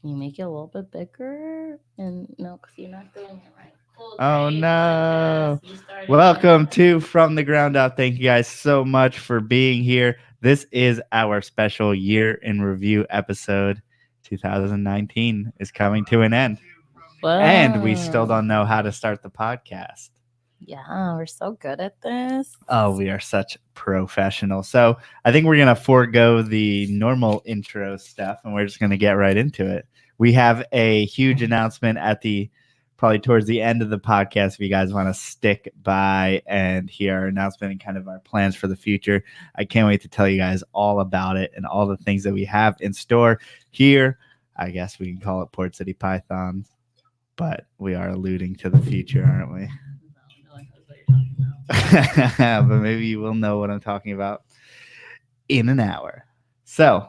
Can you make it a little bit bigger? And no, because you're not doing it right. Cool, Oh great no. podcast. You started Welcome to From the Ground Up. Thank you guys so much for being here. This is our special year in review episode. 2019 is coming to an end. And we still Wow. don't know how to start the podcast. Yeah, we're so good at this. Oh, we are such professionals. So I think we're going to forego the normal intro stuff and we're just going to get right into it. We have a huge announcement at the probably towards the end of the podcast. If you guys want to stick by and hear our announcement and kind of our plans for the future, I can't wait to tell you guys all about it and all the things that we have in store here. I guess we can call it Port City Pythons, but we are alluding to the future, aren't we? But maybe you will know what I'm talking about in an hour. So,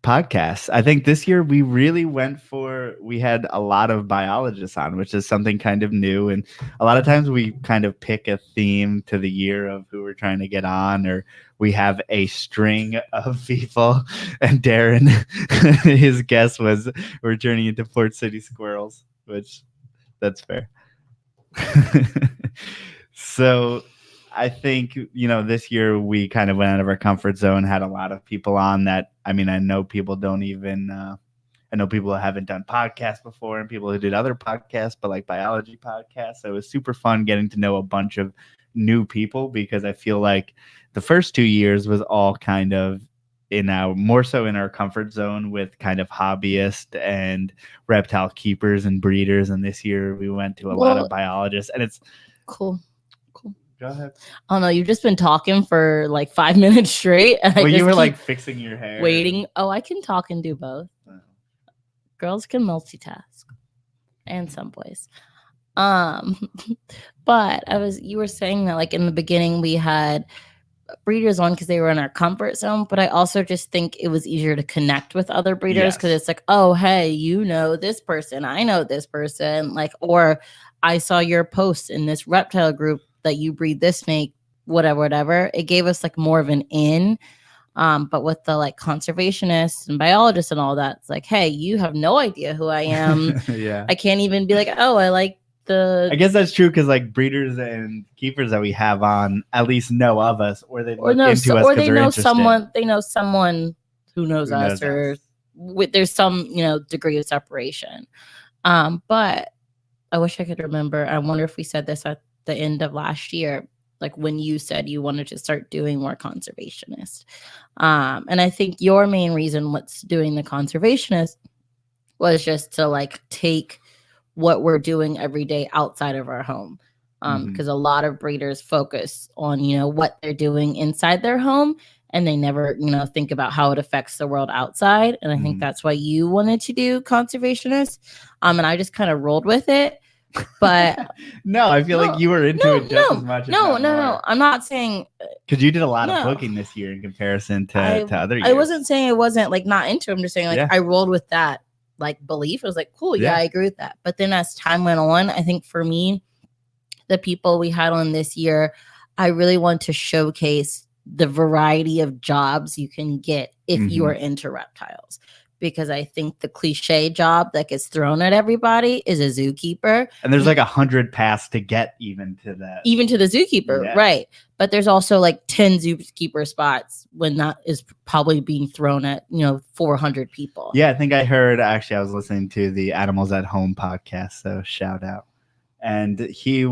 podcasts. I think this year we really we had a lot of biologists on, which is something kind of new. And a lot of times we kind of pick a theme to the year of who we're trying to get on, or we have a string of people. And Darren, his guess was we're turning into Port City squirrels, which that's fair. So I think, this year we kind of went out of our comfort zone, had a lot of people on that. I mean, I know people I know people who haven't done podcasts before and people who did other podcasts, but like biology podcasts. So it was super fun getting to know a bunch of new people because I feel like the first 2 years was all kind of more so in our comfort zone with kind of hobbyists and reptile keepers and breeders. And this year we went to a lot of biologists and it's cool. Go ahead. Oh no, you've just been talking for like 5 minutes straight. Well, you were like fixing your hair. Waiting. Oh, I can talk and do both. Oh. Girls can multitask. And some boys. But you were saying that like in the beginning we had breeders on because they were in our comfort zone, but I also just think it was easier to connect with other breeders because it's like, oh, hey, you know this person, I know this person, like, or I saw your post in this reptile group that you breed this snake, whatever. It gave us like more of an in. But with the like conservationists and biologists and all that, it's like, hey, you have no idea who I am. Yeah. I can't even be like, oh, I like I guess that's true because like breeders and keepers that we have on at least know of us, or they look into us, or they know someone. They know someone who knows us, or there's some degree of separation. But I wish I could remember. I wonder if we said this at the end of last year, like when you said you wanted to start doing more conservationist. And I think your main reason what's doing the conservationist was just to like take what we're doing every day outside of our home. Because a lot of breeders focus on, what they're doing inside their home and they never, think about how it affects the world outside. And I think that's why you wanted to do conservationist. And I just kind of rolled with it. But no, I feel like you were into it just as much. No. I'm not saying because you did a lot of booking this year in comparison to other years. I wasn't saying I wasn't like not into it. I'm just saying like I rolled with that like belief. I was like, cool, yeah, I agree with that. But then as time went on, I think for me, the people we had on this year, I really want to showcase the variety of jobs you can get if you are into reptiles. Because I think the cliche job that gets thrown at everybody is a zookeeper. And there's like 100 paths to get even to the zookeeper, right? But there's also like 10 zookeeper spots when that is probably being thrown at, 400 people. Yeah, I think I heard, actually, I was listening to the Animals at Home podcast, so shout out. And he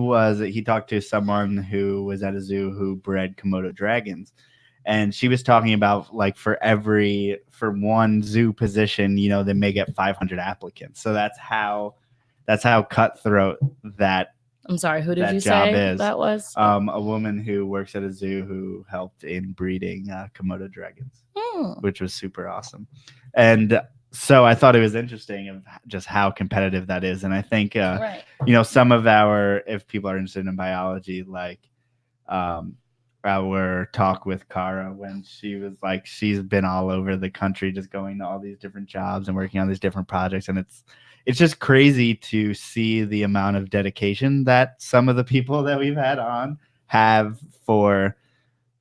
talked to someone who was at a zoo who bred Komodo dragons. And she was talking about like for one zoo position, they may get 500 applicants. So that's how cutthroat that. I'm sorry, who did you say that was? A woman who works at a zoo who helped in breeding Komodo dragons, which was super awesome. And so I thought it was interesting of just how competitive that is. And I think, some of if people are interested in biology, like our talk with Kara when she was like, she's been all over the country, just going to all these different jobs and working on these different projects. And it's just crazy to see the amount of dedication that some of the people that we've had on have for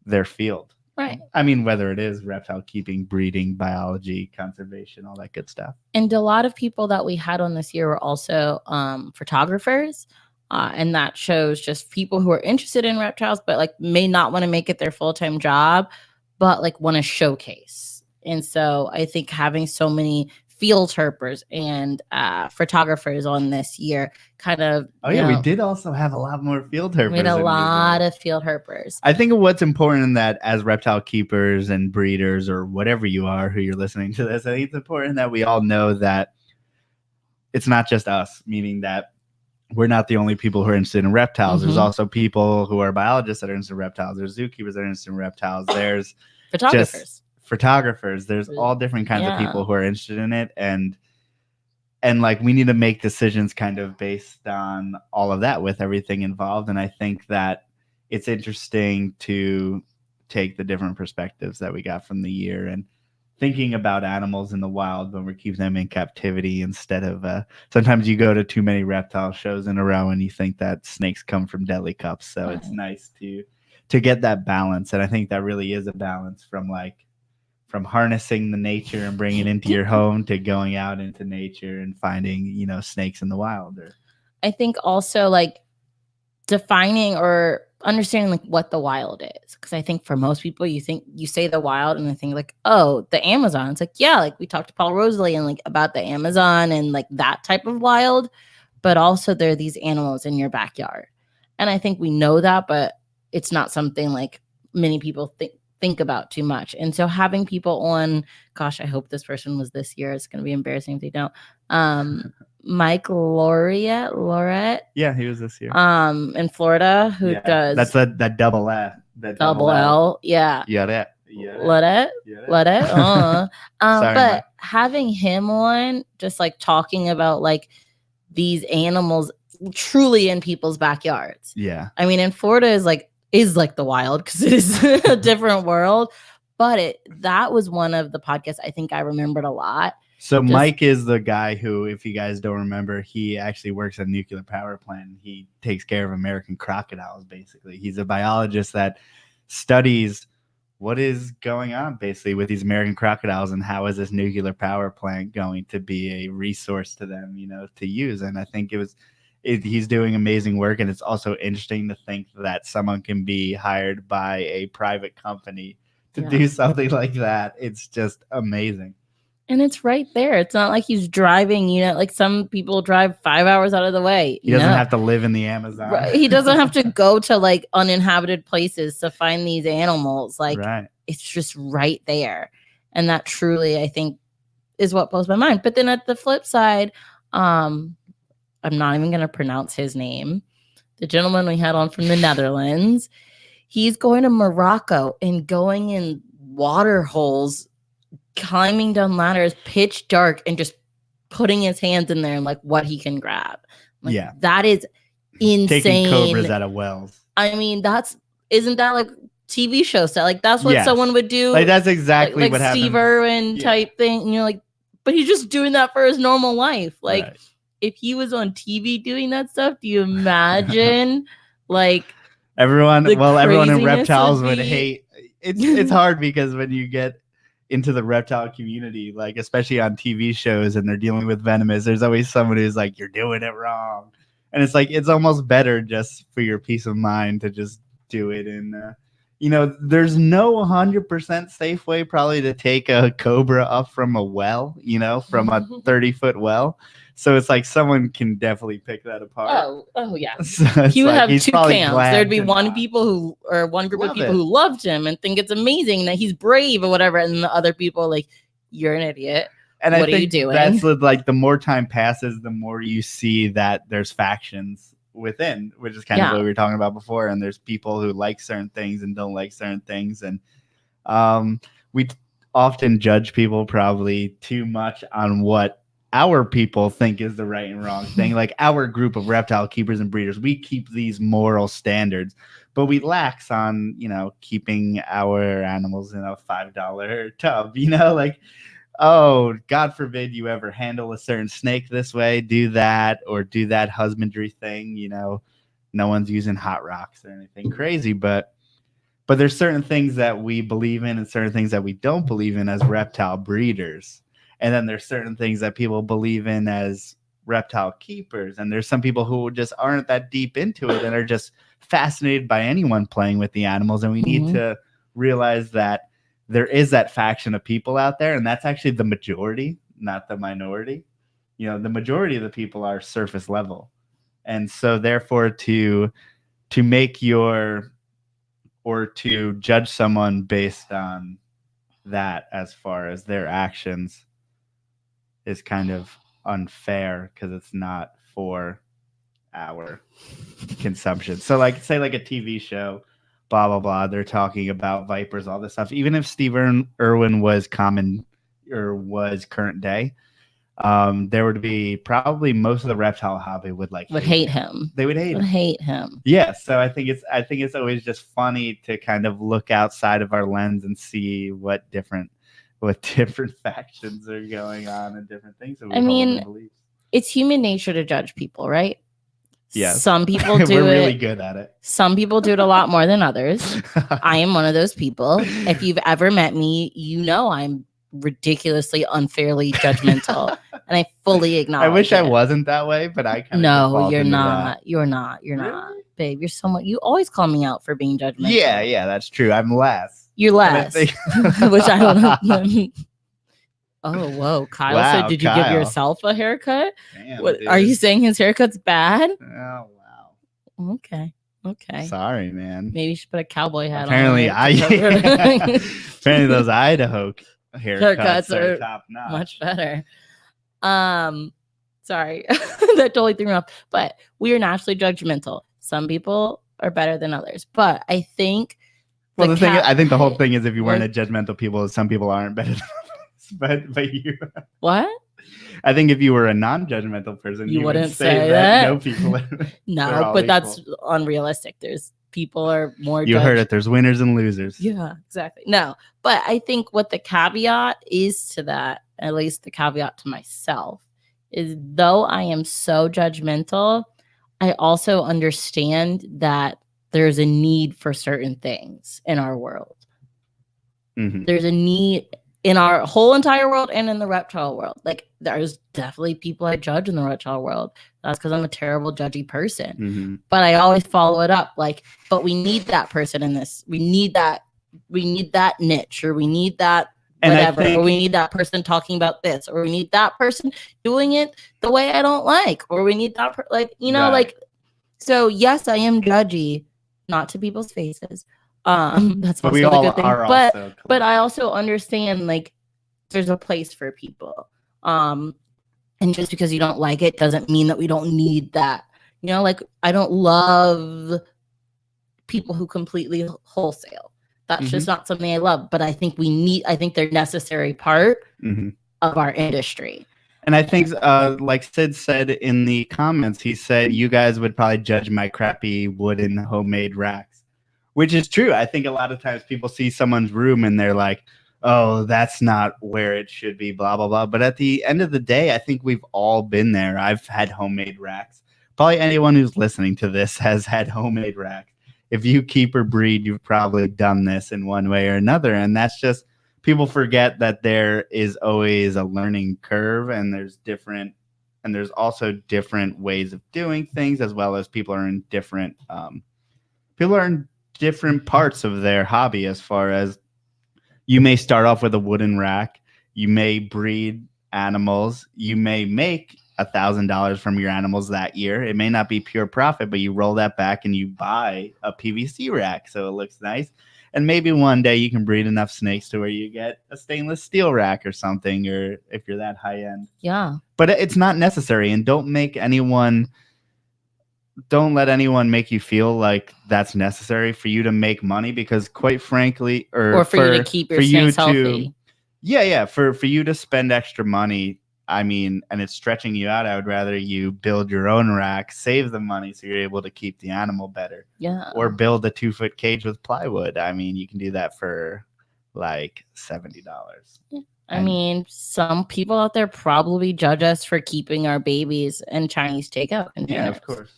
their field. Right. I mean, whether it is reptile keeping, breeding, biology, conservation, all that good stuff. And a lot of people that we had on this year were also photographers. And that shows just people who are interested in reptiles, but like may not want to make it their full-time job, but like want to showcase. And so I think having so many field herpers and photographers on this year kind of we did also have a lot more field herpers. We had a lot of field herpers. I think what's important in that as reptile keepers and breeders or whatever you are who you're listening to this, I think it's important that we all know that it's not just us, meaning that we're not the only people who are interested in reptiles. There's also people who are biologists that are interested in reptiles. There's zookeepers that are interested in reptiles. There's photographers. There's all different kinds of people who are interested in it. And like we need to make decisions kind of based on all of that with everything involved. And I think that it's interesting to take the different perspectives that we got from the year and thinking about animals in the wild when we keep them in captivity instead of sometimes you go to too many reptile shows in a row and you think that snakes come from deli cups. So it's nice to get that balance. And I think that really is a balance from harnessing the nature and bringing it into your home to going out into nature and finding, snakes in the wild. I think also like defining or understanding like what the wild is, because I think for most people you say the wild and they think like, oh, the Amazon. It's like, yeah, like we talked to Paul Rosalie and like about the Amazon and like that type of wild, but also there are these animals in your backyard. And I think we know that, but it's not something like many people think about too much. And so having people on, gosh, I hope this person was this year. It's going to be embarrassing if they don't. Mike Lorette. Yeah, he was this year. In Florida, who does that's that double F. That double L. Yeah. Lorette. But having him on, just like talking about like these animals truly in people's backyards. Yeah. I mean, in Florida is like the wild because it is a different world. But that was one of the podcasts I think I remembered a lot. So Mike is the guy who, if you guys don't remember, he actually works at a nuclear power plant. He takes care of American crocodiles, basically. He's a biologist that studies what is going on, basically, with these American crocodiles and how is this nuclear power plant going to be a resource to them, to use. And I think he's doing amazing work. And it's also interesting to think that someone can be hired by a private company to do something like that. It's just amazing. And it's right there. It's not like he's driving, like some people drive 5 hours out of the way. He doesn't have to live in the Amazon. Right. He doesn't have to go to like uninhabited places to find these animals. Like It's just right there. And that truly, I think, is what blows my mind. But then at the flip side, I'm not even going to pronounce his name. The gentleman we had on from the Netherlands, he's going to Morocco and going in water holes, climbing down ladders, pitch dark, and just putting his hands in there and like what he can grab. Like, that is insane. Taking cobras out of wells. I mean, isn't that like TV show stuff? Like that's what someone would do. Like that's exactly what happened. Steve Irwin type thing. And you're like, but he's just doing that for his normal life. Like if he was on TV doing that stuff, do you imagine like everyone in reptiles would hate it's hard because when you get into the reptile community, like especially on TV shows and they're dealing with venomous, there's always someone who's like, you're doing it wrong. And it's like, it's almost better just for your peace of mind to just do it. And, there's no 100% safe way probably to take a cobra up from a well, from a 30-foot well. So it's like someone can definitely pick that apart. Oh yeah. So he would have two camps. There'd be one group of people who loved him and think it's amazing that he's brave or whatever, and the other people like, you're an idiot. And what are you doing? That's like the more time passes, the more you see that there's factions within, which is kind of what we were talking about before. And there's people who like certain things and don't like certain things, and we often judge people probably too much on what our people think is the right and wrong thing. Like our group of reptile keepers and breeders, we keep these moral standards, but we lax on, keeping our animals in a $5 tub, like, oh, God forbid you ever handle a certain snake this way, do that, or do that husbandry thing, no one's using hot rocks or anything crazy, but But there's certain things that we believe in and certain things that we don't believe in as reptile breeders. And then there's certain things that people believe in as reptile keepers. And there's some people who just aren't that deep into it and are just fascinated by anyone playing with the animals. And we need to realize that there is that faction of people out there, and that's actually the majority, not the minority. You know, the majority of the people are surface level. And so therefore to make your or to judge someone based on that as far as their actions is kind of unfair because it's not for our consumption. So like say like a TV show, blah blah blah, they're talking about vipers, all this stuff. Even if Steve Irwin was common or was current day, there would be probably most of the reptile hobby would hate him. They would hate him. Yeah, so I think it's always just funny to kind of look outside of our lens and see what different factions are going on and different things. I mean, it's human nature to judge people, right? Yes. Some people do We're really good at it. Some people do it a lot more than others. I am one of those people. If you've ever met me, you know I'm ridiculously unfairly judgmental, and I fully acknowledge I wish I wasn't that way, but I kind of No, you're not. You're not. You're not. Babe, you're somewhat. You always call me out for being judgmental. Yeah, that's true. I'm less. You're less. Which I don't know. Oh, whoa. Kyle said, did you give yourself a haircut? Damn, what, are you saying his haircut's bad? Oh, wow. Okay. Sorry, man. Maybe you should put a cowboy hat on. Apparently those Idaho haircuts are top notch. Much better. Sorry. That totally threw me off. But we are naturally judgmental. Some people are better than others. But I think I think the whole thing is if you weren't a judgmental people, some people aren't better than others. But you. What? I think if you were a non-judgmental person, you wouldn't say that. No people. No, but that's unrealistic. There's people are more. You heard it. There's winners and losers. Yeah, exactly. No, but I think what the caveat is to that, at least the caveat to myself, is though I am so judgmental, I also understand that there's a need for certain things in our world. Mm-hmm. There's a need in our whole entire world and in the reptile world. Like there's definitely people I judge in the reptile world. That's because I'm a terrible judgy person. Mm-hmm. But I always follow it up. But we need that person in this. We need that niche, or we need that whatever, or we need that person talking about this, or we need that person doing it the way I don't like, or we need that so yes, I am judgy, not to people's faces. That's also a good thing. But I also understand there's a place for people. And just because you don't like it doesn't mean that we don't need that. I don't love people who completely wholesale. That's just not something I love. But I think they're a necessary part of our industry. And I think, like Sid said in the comments, he said you guys would probably judge my crappy wooden homemade racks. Which is true. I think a lot of times people see someone's room and they're like, oh, that's not where it should be, blah, blah, blah. But at the end of the day, I think we've all been there. I've had homemade racks. Probably anyone who's listening to this has had homemade racks. If you keep or breed, you've probably done this in one way or another. And that's just, people forget that there is always a learning curve, and there's also different ways of doing things, as well as people are in different parts of their hobby. As far as you may start off with a wooden rack, you may breed animals, you may make $1,000 from your animals that year. It may not be pure profit, but you roll that back and you buy a PVC rack so it looks nice. And maybe one day you can breed enough snakes to where you get a stainless steel rack or something, or if you're that high end. Yeah. But it's not necessary, and don't let anyone make you feel like that's necessary for you to make money, because quite frankly, or for you to keep your snakes healthy. Yeah. For you to spend extra money, I mean, and it's stretching you out, I would rather you build your own rack, save the money so you're able to keep the animal better. Yeah. Or build a 2-foot cage with plywood. I mean, you can do that for like $70. Yeah. I mean, some people out there probably judge us for keeping our babies in Chinese takeout containers. Yeah, of course.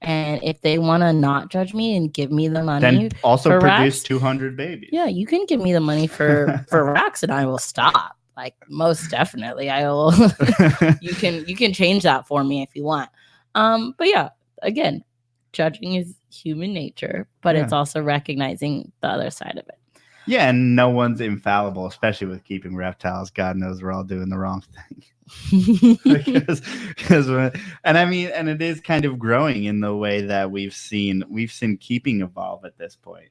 And if they want to not judge me and give me the money, then also for produce racks, 200 babies. Yeah, you can give me the money for racks, and I will stop. Like, most definitely, I will. you can change that for me if you want. But yeah, again, judging is human nature, but it's also recognizing the other side of it. Yeah, and no one's infallible, especially with keeping reptiles. God knows we're all doing the wrong thing. And it is kind of growing in the way that we've seen keeping evolve at this point.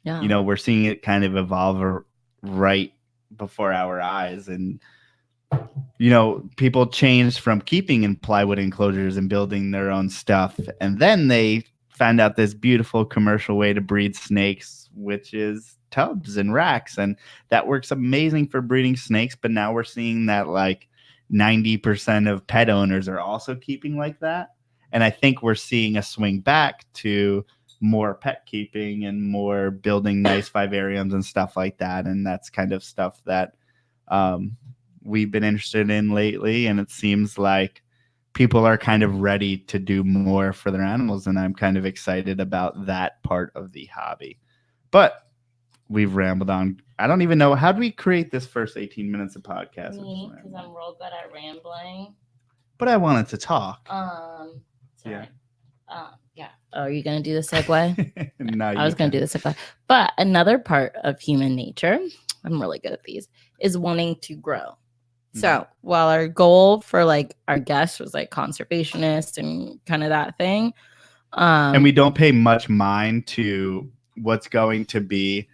Yeah. You know, we're seeing it kind of evolve right before our eyes. And, you know, people changed from keeping in plywood enclosures and building their own stuff. And then they found out this beautiful commercial way to breed snakes, which is tubs and racks. And that works amazing for breeding snakes. But now we're seeing that like 90% of pet owners are also keeping like that. And I think we're seeing a swing back to more pet keeping and more building nice vivariums and stuff like that. And that's kind of stuff that we've been interested in lately. And it seems like people are kind of ready to do more for their animals. And I'm kind of excited about that part of the hobby. But we've rambled on. I don't even know. How do we create this first 18 minutes of podcast? Me, because I'm real good at rambling. But I wanted to talk. Sorry. Yeah. Yeah. Oh, are you going to do the segue? No, I was going to do the segue. But another part of human nature, I'm really good at these, is wanting to grow. Mm-hmm. So while our goal for like our guest was like conservationist and kind of that thing. And we don't pay much mind to what's going to be.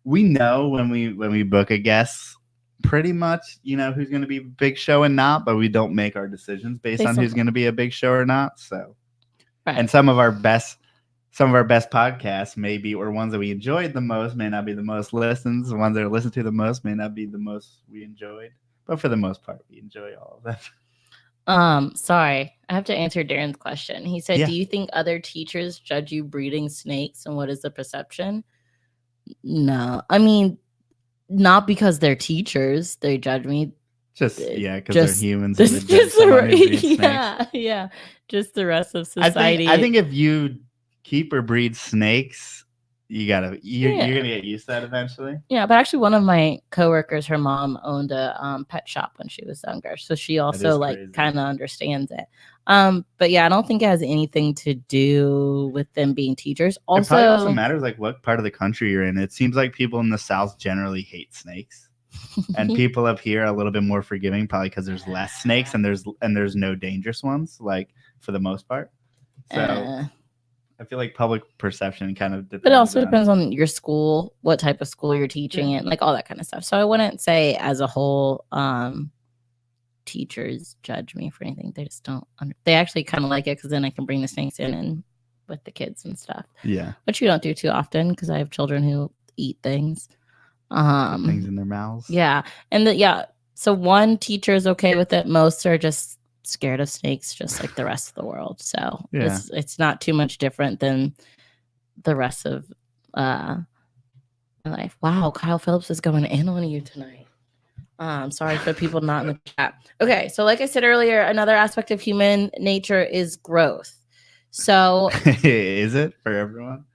We know when we book a guest, pretty much, you know, who's going to be a big show and not, but we don't make our decisions based on who's going to be a big show or not. So, right. And some of our best podcasts maybe, or ones that we enjoyed the most, may not be the most listens. The ones that are listened to the most may not be the most we enjoyed, but for the most part, we enjoy all of them. Sorry, I have to answer Darren's question. He said, do you think other teachers judge you breeding snakes, and what is the perception? No, I mean, not because they're teachers, they judge me. Because they're humans. Just the rest of society. I think if you keep or breed snakes, you're gonna get used to that eventually. Yeah, but actually, one of my coworkers, her mom owned a pet shop when she was younger, so she also like kind of understands it. But yeah, I don't think it has anything to do with them being teachers. Also, it probably also matters like what part of the country you're in. It seems like people in the South generally hate snakes, and people up here are a little bit more forgiving, probably because there's less snakes and there's no dangerous ones, like for the most part. So I feel like public perception kind of depends. But it also depends on your school, what type of school you're teaching in, like all that kind of stuff. So I wouldn't say as a whole, teachers judge me for anything. They just don't. They actually kind of like it because then I can bring the snakes in and with the kids and stuff. Yeah, which you don't do too often because I have children who eat things. Things in their mouths. Yeah, and so one teacher is okay with it. Most are just scared of snakes, just like the rest of the world. So it's not too much different than the rest of my life. Wow, Kyle Phillips is going in on you tonight. Sorry for people not in the chat. Okay, so like I said earlier, another aspect of human nature is growth. So is it for everyone?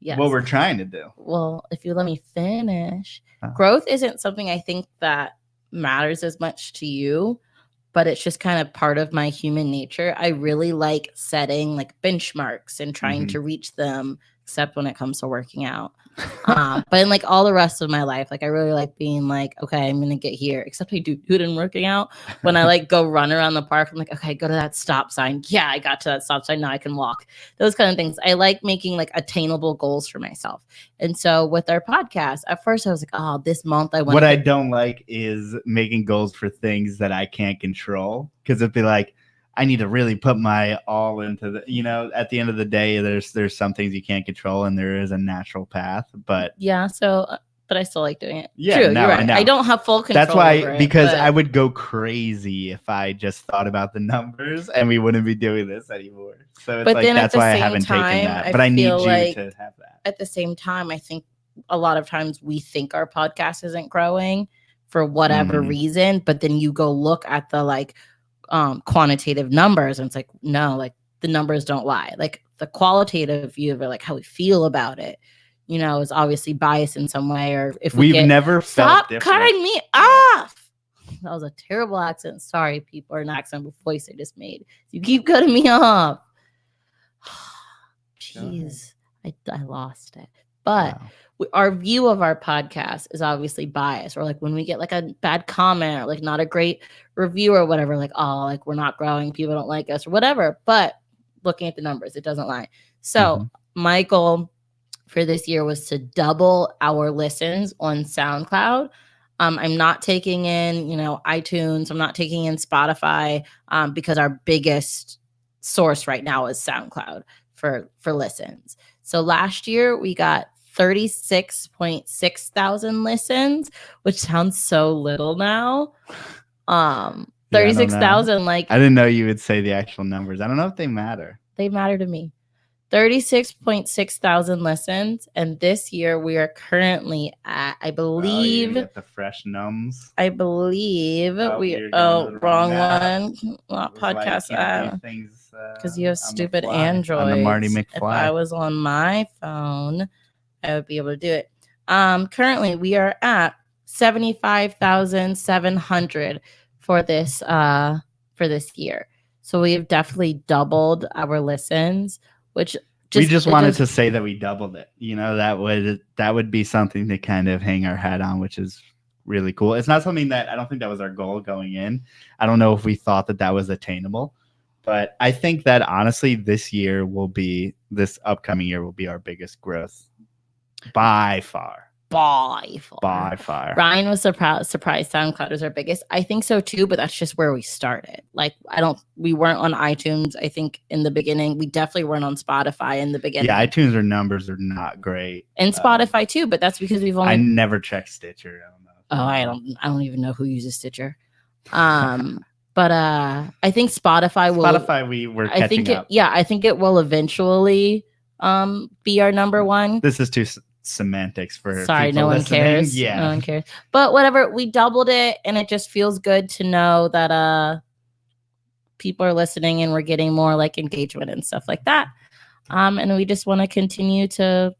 Yes. What we're trying to do. Well, if you let me finish, growth isn't something I think that matters as much to you, but it's just kind of part of my human nature. I really like setting like benchmarks and trying to reach them, except when it comes to working out. But in like all the rest of my life, like I really like being like, okay, I'm gonna get here. Except I do it in working out. When I like go run around the park, I'm like, okay, go to that stop sign. Yeah, I got to that stop sign. Now I can walk. Those kind of things. I like making like attainable goals for myself. And so with our podcast, at first I was like, oh, this month I want. What I don't like is making goals for things that I can't control, because it'd be like, I need to really put my all into the, you know, at the end of the day, there's some things you can't control and there is a natural path, but yeah. So, but I still like doing it. Yeah, true, you're right. I don't have full control. That's why, over it, because I would go crazy if I just thought about the numbers and we wouldn't be doing this anymore. So it's like, that's why I haven't taken that, but I need you to have that. At the same time, I think a lot of times we think our podcast isn't growing for whatever reason, but then you go look at the like, quantitative numbers and it's like, no, like the numbers don't lie. Like the qualitative view of it, like how we feel about it, you know, is obviously biased in some way. Or if we've never stop felt cutting me off. That was a terrible accent. Sorry, people, or an accent voice I just made. You keep cutting me off. Jeez, I lost it. But our view of our podcast is obviously biased. Or like when we get like a bad comment or like not a great review or whatever, like, oh, like we're not growing, people don't like us or whatever. But looking at the numbers, it doesn't lie. So my goal for this year was to double our listens on SoundCloud. I'm not taking in, you know, iTunes. I'm not taking in Spotify because our biggest source right now is SoundCloud for listens. So last year we got 36.6 thousand listens, which sounds so little now. 36,000, like I didn't know you would say the actual numbers. I don't know if they matter. They matter to me. 36.6 thousand listens, and this year we are currently at, I believe, you get the fresh nums. I believe wrong one. Not podcast app because you have stupid Android. On the Marty McFly. If I was on my phone, I would be able to do it. Currently we are at 75,700 for this year. So we have definitely doubled our listens, which we just wanted to say that we doubled it. You know, that would be something to kind of hang our hat on, which is really cool. It's not something that I don't think that was our goal going in. I don't know if we thought that was attainable, but I think that honestly, this upcoming year will be our biggest growth by far. By far. Ryan was surprised SoundCloud is our biggest. I think so too, but that's just where we started. Like we weren't on iTunes, I think, in the beginning. We definitely weren't on Spotify in the beginning. Yeah, iTunes numbers are not great. And Spotify too, but that's because I never checked Stitcher. I don't know. I don't even know who uses Stitcher. But I think Spotify we were catching up. I think it will eventually be our number one. This is too semantics for no one listening. cares. Yeah, no one cares. But whatever, we doubled it, and it just feels good to know that people are listening and we're getting more like engagement and stuff like that. And we just want to continue to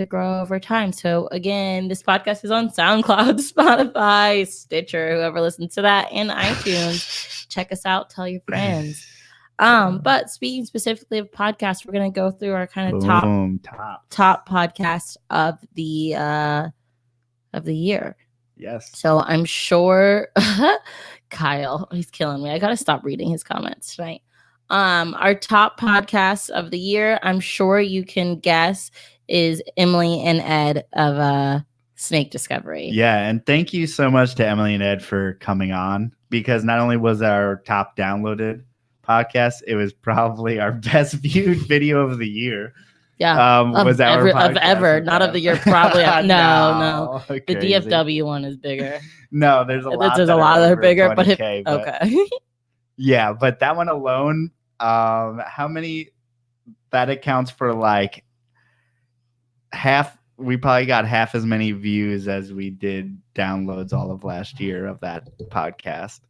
grow over time. So again, this podcast is on SoundCloud, Spotify, Stitcher, whoever listens to that, and iTunes. Check us out. Tell your friends. But speaking specifically of podcasts, we're going to go through our kind of top podcasts of the year. Yes. So I'm sure Kyle, he's killing me. I got to stop reading his comments tonight. Our top podcasts of the year, I'm sure you can guess, is Emily and Ed of Snake Discovery. Yeah, and thank you so much to Emily and Ed for coming on, because not only was our top downloaded podcast, it was probably our best viewed video of the year. Yeah, was our of ever, not of the year. Probably no. The DFW one is bigger. No, there's a lot that are bigger, but okay. Yeah, but that one alone, how many? That accounts for like half. We probably got half as many views as we did downloads all of last year of that podcast.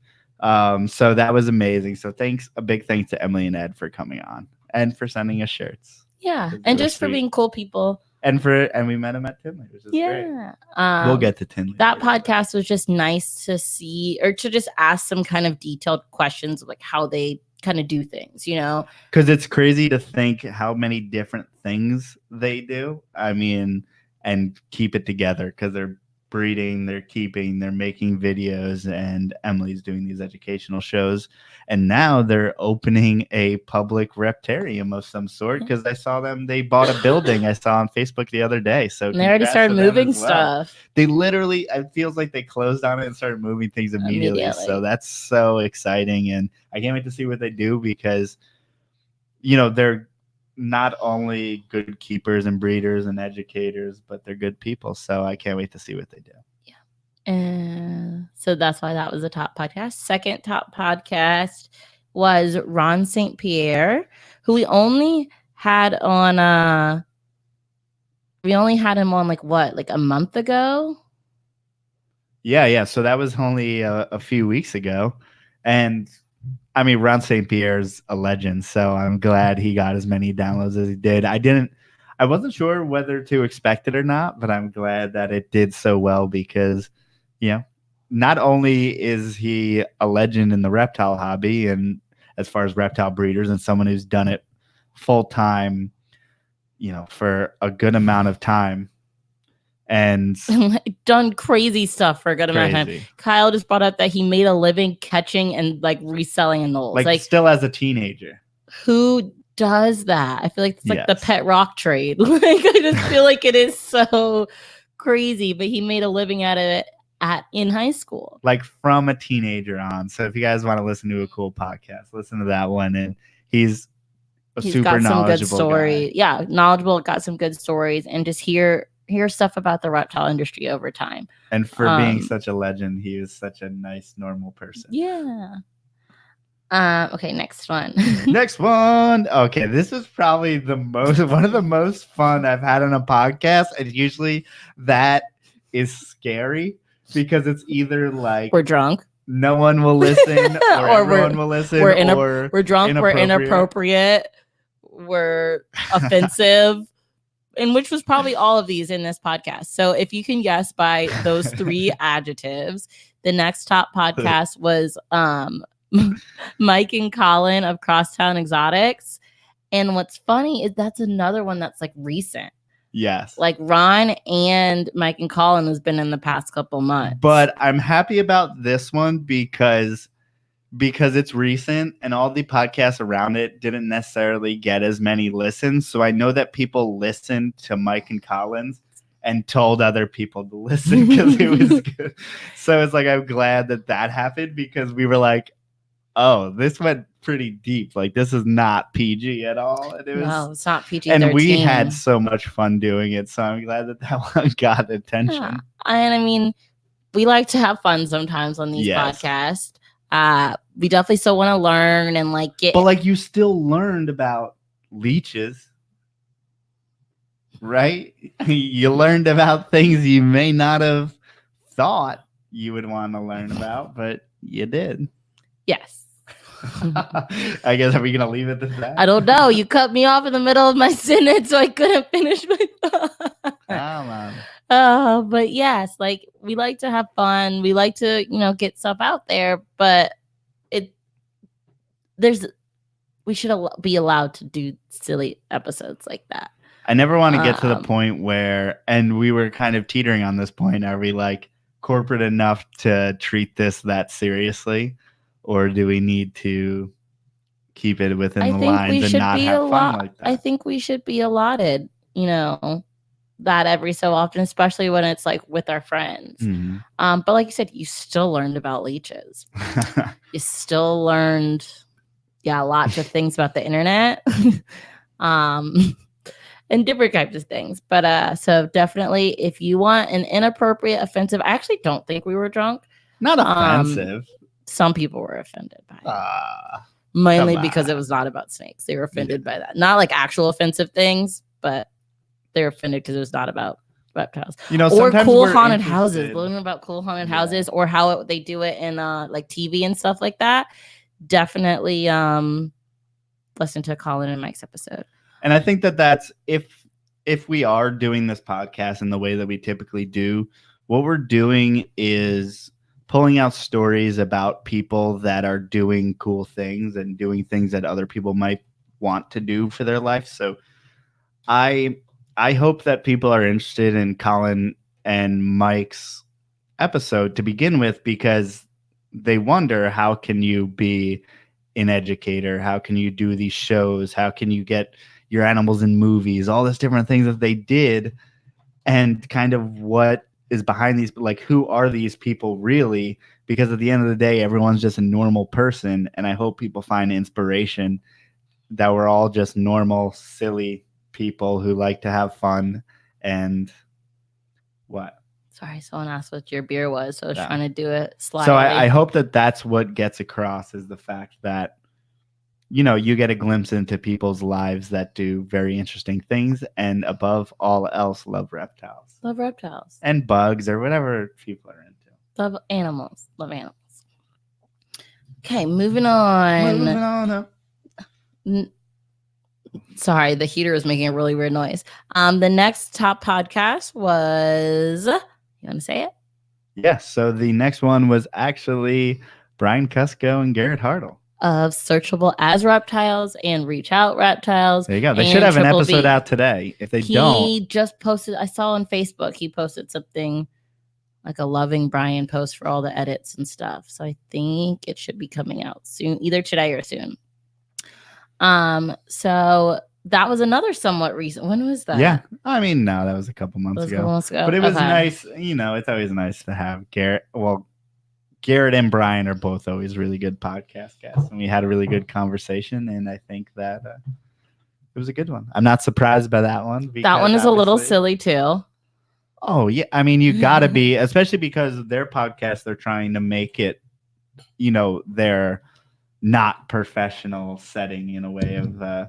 So that was amazing. So a big thanks to Emily and Ed for coming on and for sending us shirts. Yeah, and just for being cool people. And we met them at Tinley, which is great. We'll get to Tinley. That podcast was just nice to see, or to just ask some kind of detailed questions of like how they kind of do things, you know? Because it's crazy to think how many different things they do. I mean, and keep it together, because they're breeding, they're keeping, they're making videos, and Emily's doing these educational shows, and now they're opening a public reptarium of some sort, because I saw they bought a building I saw on Facebook the other day. So and they already started moving stuff. They literally, it feels like they closed on it and started moving things immediately. So that's so exciting, and I can't wait to see what they do, because you know, they're not only good keepers and breeders and educators, but they're good people. So I can't wait to see what they do. Yeah. And so that's why that was the top podcast. Second top podcast was Ron St. Pierre, who we only had him on like a month ago. Yeah. So that was only a few weeks ago. And I mean, Ron St. Pierre's a legend, so I'm glad he got as many downloads as he did. I wasn't sure whether to expect it or not, but I'm glad that it did so well because, not only is he a legend in the reptile hobby and as far as reptile breeders and someone who's done it full time, for a good amount of time and done crazy stuff for a good amount of time. Kyle just brought up that he made a living catching and like reselling anoles. Like still as a teenager. Who does that? I feel like it's like the pet rock trade. Like I just feel like it is so crazy, but he made a living at it in high school. Like from a teenager on. So if you guys want to listen to a cool podcast, listen to that one. And he's super got some knowledgeable good stories. Guy. Yeah, knowledgeable, got some good stories, and just hear stuff about the reptile industry over time. And for being such a legend, he is such a nice, normal person. Yeah. Okay, next one. Next one. Okay, this is probably one of the most fun I've had on a podcast, and usually that is scary because it's either like we're drunk, no one will listen, or everyone will listen, we're drunk, we're inappropriate, we're offensive. And which was probably all of these in this podcast. So if you can guess by those 3 adjectives, the next top podcast was Mike and Colin of Crosstown Exotics. And what's funny is that's another one that's like recent. Yes. Like Ron and Mike and Colin has been in the past couple months. But I'm happy about this one because it's recent and all the podcasts around it didn't necessarily get as many listens. So I know that people listened to Mike and Colin's and told other people to listen because it was good. So it's like, I'm glad that happened because we were like, oh, this went pretty deep. Like this is not PG at all. And no, it's not PG. And we had so much fun doing it. So I'm glad that one got attention. Yeah. And I mean, we like to have fun sometimes on these podcasts. We definitely still want to learn and like get. But like you still learned about leeches, right? You learned about things you may not have thought you would want to learn about, but you did. Yes. I guess, are we going to leave it at that? I don't know. You cut me off in the middle of my sentence, so I couldn't finish my thought. Come on. But yes, like we like to have fun. We like to, get stuff out there, but we should be allowed to do silly episodes like that. I never want to get to the point where, and we were kind of teetering on this point, are we like corporate enough to treat this that seriously? Or do we need to keep it within the lines and not have fun like that? I think we should be allotted, that every so often, especially when it's like with our friends. Mm-hmm. But like you said, you still learned about leeches. You still learned, lots of things about the internet, and different types of things. But so definitely, if you want an inappropriate, offensive, I actually don't think we were drunk. Not offensive. Some people were offended by it. Mainly because it was not about snakes. They were offended by that. Not like actual offensive things, but they were offended because it was not about reptiles. Or cool haunted houses. Learning about cool haunted houses or how they do it in like TV and stuff like that. Definitely listen to Colin and Mike's episode. And I think that's if we are doing this podcast in the way that we typically do, what we're doing is pulling out stories about people that are doing cool things and doing things that other people might want to do for their life. So I hope that people are interested in Colin and Mike's episode to begin with, because they wonder, how can you be an educator? How can you do these shows? How can you get your animals in movies? All these different things that they did, and kind of what is behind these, like, who are these people really? Because at the end of the day, everyone's just a normal person. And I hope people find inspiration that we're all just normal, silly people who like to have fun. And what? Sorry, someone asked what your beer was, so I was trying to do it slightly. So I hope that's what gets across, is the fact that, you get a glimpse into people's lives that do very interesting things, and above all else, love reptiles. Love reptiles. And bugs, or whatever people are into. Love animals. Okay, moving on. Moving on up. Sorry, the heater is making a really weird noise. The next top podcast was, you want to say it? Yes. So the next one was actually Brian Cusco and Garrett Hartle of Searchable as Reptiles and Reach Out Reptiles. There you go. They should have an episode out today. If they don't. He just posted, I saw on Facebook, he posted something like a loving Brian post for all the edits and stuff. So I think it should be coming out soon, either today or soon. So that was another somewhat recent. When was that? Yeah. I mean, no, that was a couple months ago. But it was nice. You know, it's always nice to have Garrett. Well, Garrett and Brian are both always really good podcast guests. And we had a really good conversation. And I think that it was a good one. I'm not surprised by that one. That one is a little silly too. Oh, yeah. I mean, you got to be, especially because their podcast, they're trying to make it, you know, their not professional setting in a way of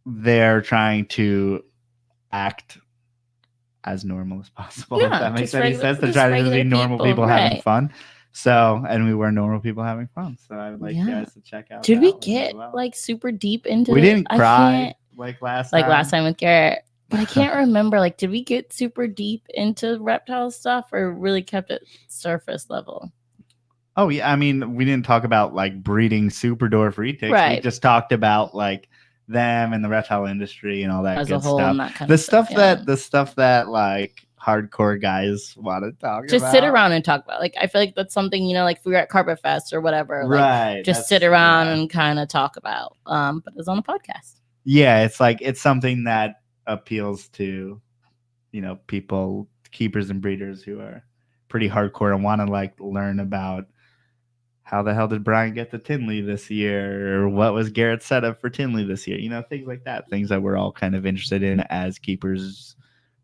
they're trying to act as normal as possible. Yeah, if that makes any sense. They're trying to be normal people having fun. So, and we were normal people having fun. So I would like you guys to check out. Did we get like super deep into We didn't cry like last time. Like last time with Garrett. But I can't remember, like, did we get super deep into reptile stuff or really kept it surface level? Oh, yeah. I mean, we didn't talk about, like, breeding Superdwarf retics. Right. We just talked about, like, them and the reptile industry and all that as good a whole, stuff. And that kind the of stuff that, like, hardcore guys want to talk about. Just sit around and talk about. Like, I feel like that's something, you know, like if we were at Carpet Fest or whatever. Like, right. Just sit around and kind of talk about. But it's on a podcast. Yeah. It's like, it's something that appeals to, you know, people, keepers and breeders who are pretty hardcore and want to like learn about how the hell did Brian get to Tinley this year, or what was Garrett's setup for Tinley this year, you know, things like that, things that we're all kind of interested in as keepers,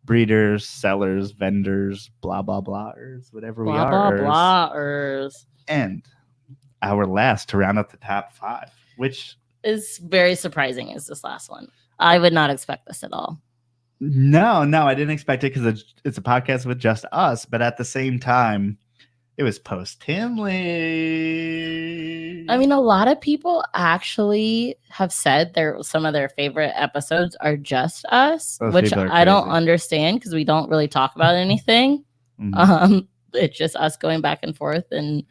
breeders, sellers, vendors, blah blah blahers, whatever we are. Blah blahers. And our last to round up the top 5, which is very surprising, is this last one. I would not expect this at all. No, I didn't expect it because it's a podcast with just us. But at the same time, it was post Tinley. I mean, a lot of people actually have said some of their favorite episodes are just us, which I don't understand because we don't really talk about anything. Mm-hmm. It's just us going back and forth, and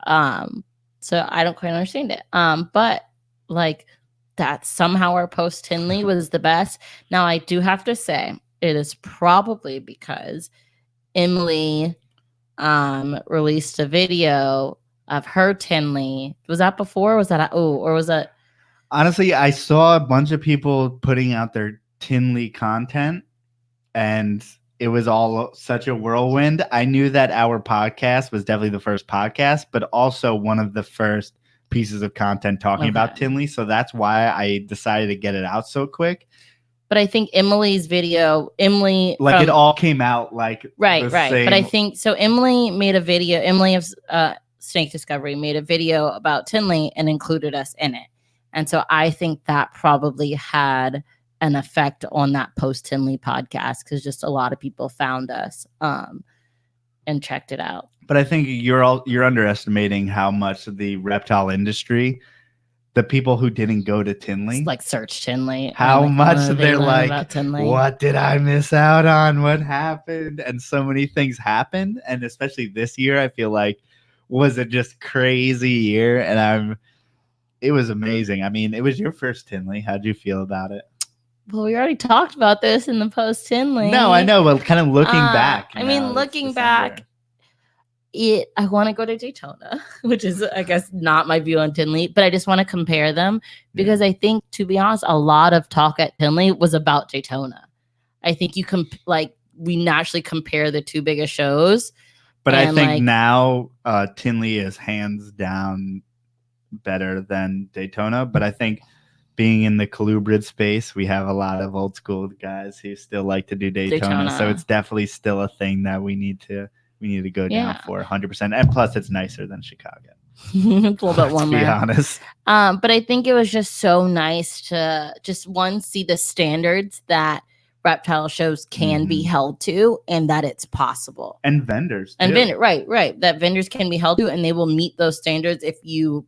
so I don't quite understand it. But like, that somehow our post Tinley was the best. Now, I do have to say, it is probably because Emily released a video of her Tinley. Was that before? Was that or was that? Honestly, I saw a bunch of people putting out their Tinley content, and it was all such a whirlwind. I knew that our podcast was definitely the first podcast, but also one of the first pieces of content talking about Tinley, so that's why I decided to get it out so quick. But I think Emily's video, it all came out like right. But I think so. Emily made a video. Emily of Snake Discovery made a video about Tinley and included us in it, and so I think that probably had an effect on that post Tinley podcast because just a lot of people found us and checked it out. But I think you're underestimating how much of the reptile industry, the people who didn't go to Tinley, like search Tinley, how much they're like, what did I miss out on? What happened? And so many things happened. And especially this year, I feel like was a just crazy year. And it was amazing. I mean, it was your first Tinley. How'd you feel about it? Well, we already talked about this in the post Tinley. No, I know. But kind of looking back. I mean, looking back. I want to go to Daytona, which is, I guess, not my view on Tinley, but I just want to compare them because I think, to be honest, a lot of talk at Tinley was about Daytona. I think we naturally compare the two biggest shows. But I think now Tinley is hands down better than Daytona. But I think being in the colubrid space, we have a lot of old school guys who still like to do Daytona. So it's definitely still a thing that we need to go down for 100%. And plus, it's nicer than Chicago. It's a little bit warmer. To be honest. But I think it was just so nice to just, one, see the standards that reptile shows can be held to, and that it's possible. And vendors too. And right. That vendors can be held to, and they will meet those standards if you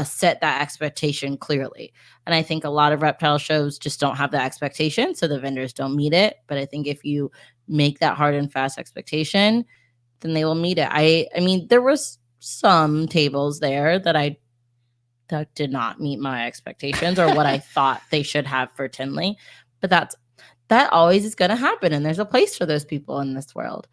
set that expectation clearly. And I think a lot of reptile shows just don't have that expectation, so the vendors don't meet it. But I think if you make that hard and fast expectation, then they will meet it. I mean, there was some tables there that did not meet my expectations or what I thought they should have for Tinley. But that always is going to happen, and there's a place for those people in this world.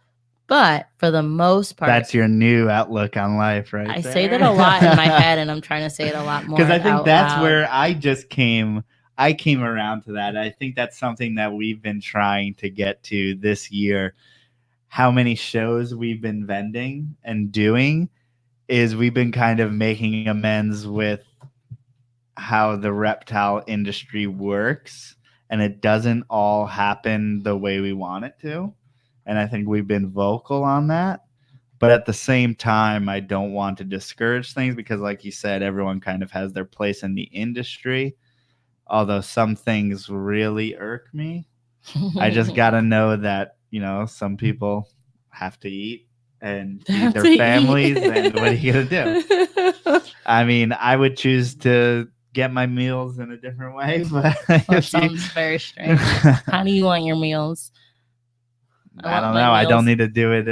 But for the most part, that's your new outlook on life, right? I say that a lot in my head, and I'm trying to say it a lot more. Because I think that's where I came around to that. I think that's something that we've been trying to get to this year. How many shows we've been vending and doing is we've been kind of making amends with how the reptile industry works, and it doesn't all happen the way we want it to. And I think we've been vocal on that. But at the same time, I don't want to discourage things because, like you said, everyone kind of has their place in the industry. Although some things really irk me. I just got to know that, some people have to eat and feed their families. And what are you going to do? I mean, I would choose to get my meals in a different way. But that sounds very strange. How do you want your meals? I don't know. I don't need to do it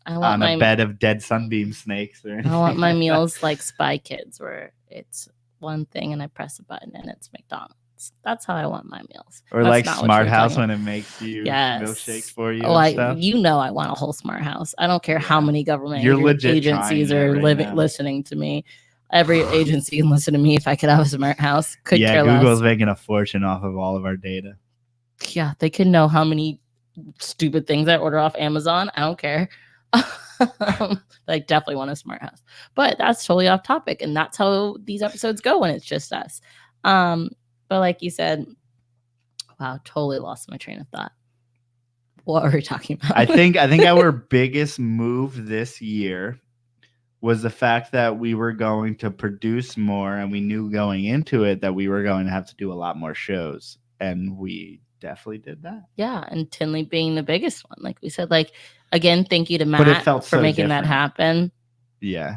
on a bed of dead sunbeam snakes or anything. I want my meals like Spy Kids, where it's one thing and I press a button and it's McDonald's. That's how I want my meals. Or that's like Smart House when it makes you milkshakes for you. I want a whole Smart House. I don't care how many government agencies are listening to me. Every agency can listen to me if I could have a Smart House. Google's making a fortune off of all of our data. Yeah, they can know how many stupid things I order off Amazon. I don't care. I definitely want a Smart House. But that's totally off topic, and that's how these episodes go when it's just us. But like you said, wow, totally lost my train of thought. What were we talking about? I think our biggest move this year was the fact that we were going to produce more, and we knew going into it that we were going to have to do a lot more shows, and we definitely did that. Yeah, and Tinley being the biggest one. Like we said, again, thank you to Matt for making that happen. Yeah.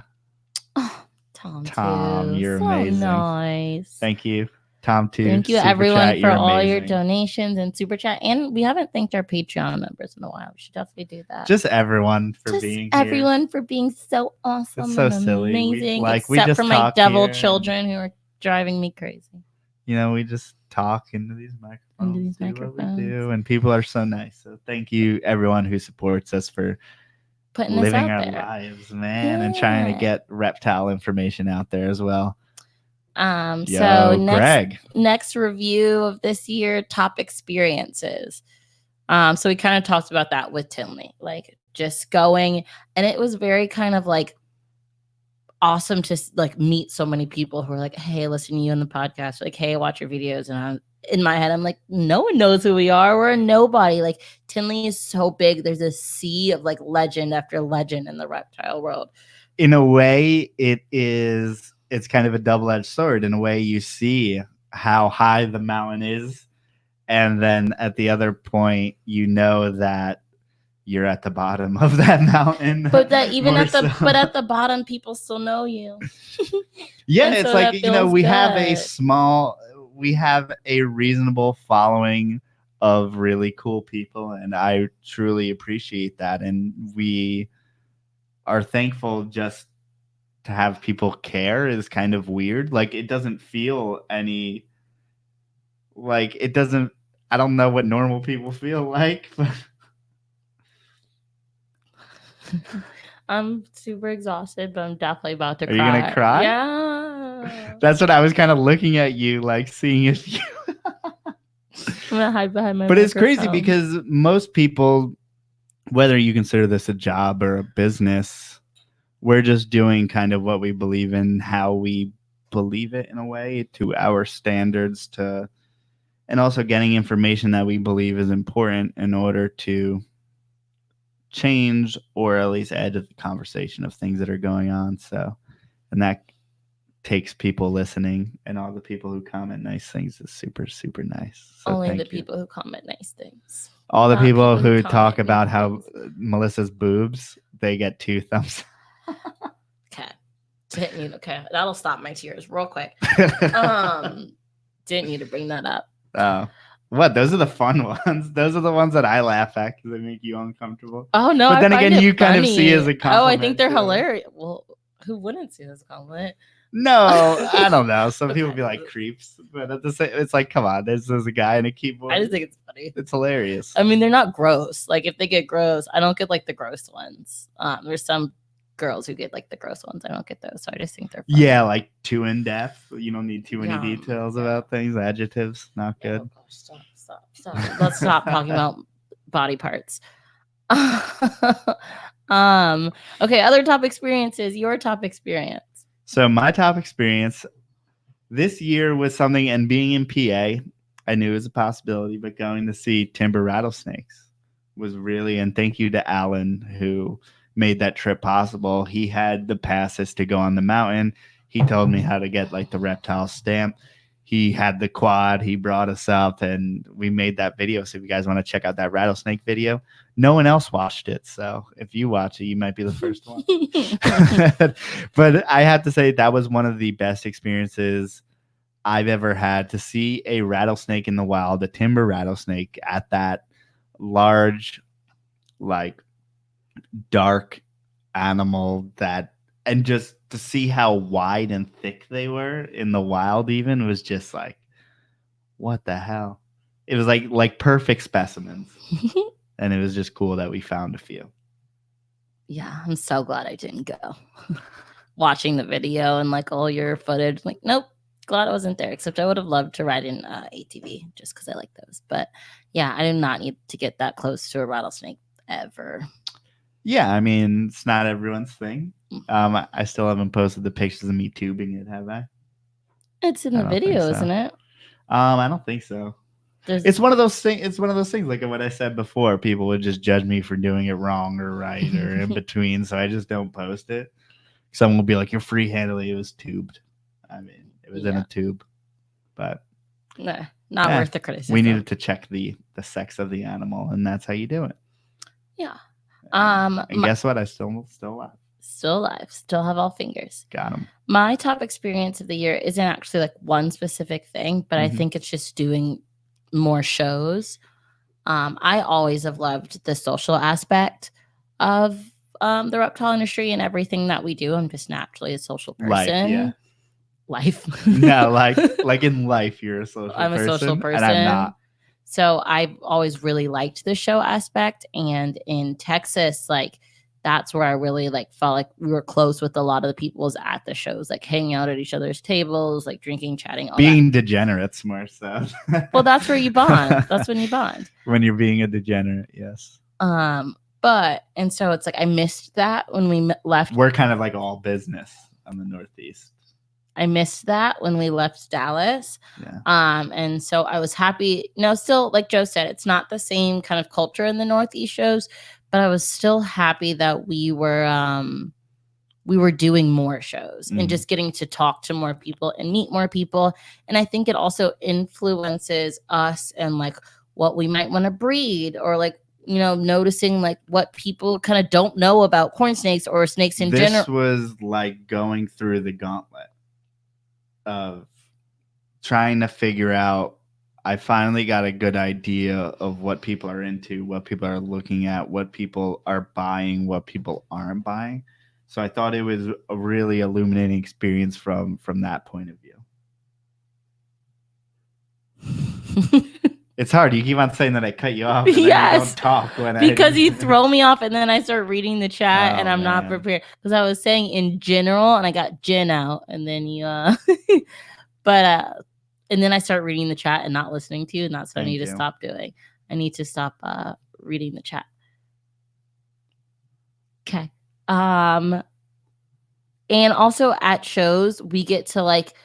Oh, Tom, you're so amazing. Nice. Thank you. Tom, too. Thank you, everyone, for all your donations and Super Chat. And we haven't thanked our Patreon members in a while. We should definitely do that. Just everyone for being here. Everyone for being so awesome it's so and silly. amazing. Except for my devil children who are driving me crazy. We just talk into these microphones. What we do, and people are so nice. So thank you, everyone who supports us for putting living our lives, man, and trying to get reptile information out there as well. So next review of this year, top experiences. So we kind of talked about that with Tinley, like just going, and it was very kind of like awesome to meet so many people who are like, hey, listen to you on the podcast, like, hey, watch your videos. And in my head, I'm like, no one knows who we are. We're a nobody. Like, Tinley is so big. There's a sea of legend after legend in the reptile world. In a way, it's kind of a double-edged sword. In a way, you see how high the mountain is, and then at the other point, that you're at the bottom of that mountain. But that even at the bottom, people still know you. Yeah, it's we have a reasonable following of really cool people, and I truly appreciate that. And we are thankful just to have people care is kind of weird. It doesn't feel any it doesn't. I don't know what normal people feel like, but I'm super exhausted, but I'm definitely about to cry. Are you gonna cry? Yeah. That's what I was kind of looking at you, seeing if you. I'm gonna hide behind my. But it's crazy because most people, whether you consider this a job or a business, we're just doing kind of what we believe in, how we believe it in a way, to our standards, and also getting information that we believe is important in order to change or at least add to the conversation of things that are going on. So, and that takes people listening, and all the people who comment nice things is super, super nice. So only the thank you. people who comment nice things. All the Not people who comment talk about mean how things. Melissa's boobs, they get 2 thumbs. Okay. Didn't need. Okay, that'll stop my tears real quick. Didn't need to bring that up. Oh, what? Those are the fun ones. Those are the ones that I laugh at because they make you uncomfortable. Oh no! But then I find again, it you kind of funny. see as a compliment. Oh, I think they're too. hilarious. Well, who wouldn't see this compliment? No, I don't know. Some Okay. people be like creeps, but at the same, it's like, come on, there's a guy in a keyboard. I just think it's funny. It's hilarious. I mean, they're not gross. Like if they get gross, I don't get like the gross ones. There's some girls who get like the gross ones. I don't get those, so I just think they're funny. Yeah, like too in depth. You don't need too many details about things. Adjectives, not good. Oh gosh, stop. Let's stop talking about body parts. Okay, other top experiences. Your top experience. So my top experience this year was something, and being in PA, I knew it was a possibility, but going to see Timber Rattlesnakes was really, and thank you to Alan who made that trip possible. He had the passes to go on the mountain. He told me how to get like the reptile stamp. He had the quad. He brought us up and we made that video. So if you guys want to check out that rattlesnake video, no one else watched it. So if you watch it, you might be the first one. But I have to say that was one of the best experiences I've ever had, to see a rattlesnake in the wild, a timber rattlesnake at that large, like dark animal that, and just to see how wide and thick they were in the wild even was just like, what the hell? It was like perfect specimens. And it was just cool that we found a few. Yeah, I'm so glad I didn't go. Watching the video and like all your footage, like, nope, glad I wasn't there. Except I would have loved to ride in ATV just because I like those. But yeah, I do not need to get that close to a rattlesnake ever. Yeah, I mean, it's not everyone's thing. I still haven't posted the pictures of me tubing it, have I? It's in the video, so. Isn't it? I don't think so. It's one of those things. It's one of those things. Like what I said before, people would just judge me for doing it wrong or right or in between. So I just don't post it. Someone will be like, "You're free-handedly." It was tubed. I mean, it was in a tube, but nah, not worth the criticism. We needed to check the sex of the animal, and that's how you do it. Yeah. And guess what? I still alive. Still alive. Still have all fingers. Got him. My top experience of the year isn't actually like one specific thing, but I think it's just doing more shows. I always have loved the social aspect of the reptile industry and everything that we do. I'm just naturally a social person. Life. No, like in life, you're a social person. I'm a social person. And I'm not. So I've always really liked the show aspect. And in Texas, like that's where I really like felt like we were close with a lot of the peoples at the shows, like hanging out at each other's tables, like drinking, chatting, all being degenerates more so. Well, that's where you bond. That's when you bond. When you're being a degenerate, yes. But and so it's like I missed that when we left. We're kind of like all business on the Northeast. I missed that when we left Dallas. Yeah. And so I was happy. No, still, like Joe said, it's not the same kind of culture in the Northeast shows, but I was still happy that we were doing more shows and just getting to talk to more people and meet more people. And I think it also influences us and like what we might want to breed, or like, you know, noticing like what people kind of don't know about corn snakes or snakes in general. This was like going through the gauntlet of trying to figure out. I finally got a good idea of what people are into, what people are looking at, what people are buying, what people aren't buying. So I thought it was a really illuminating experience from that point of view. It's hard. You keep on saying that I cut you off. And yes. You don't talk because you throw me off and then I start reading the chat and I'm not prepared. Because I was saying in general and I got Jen out and then you but and then I start reading the chat and not listening to you, and that's what I need to stop doing. I need to stop reading the chat. Okay. And also at shows we get to like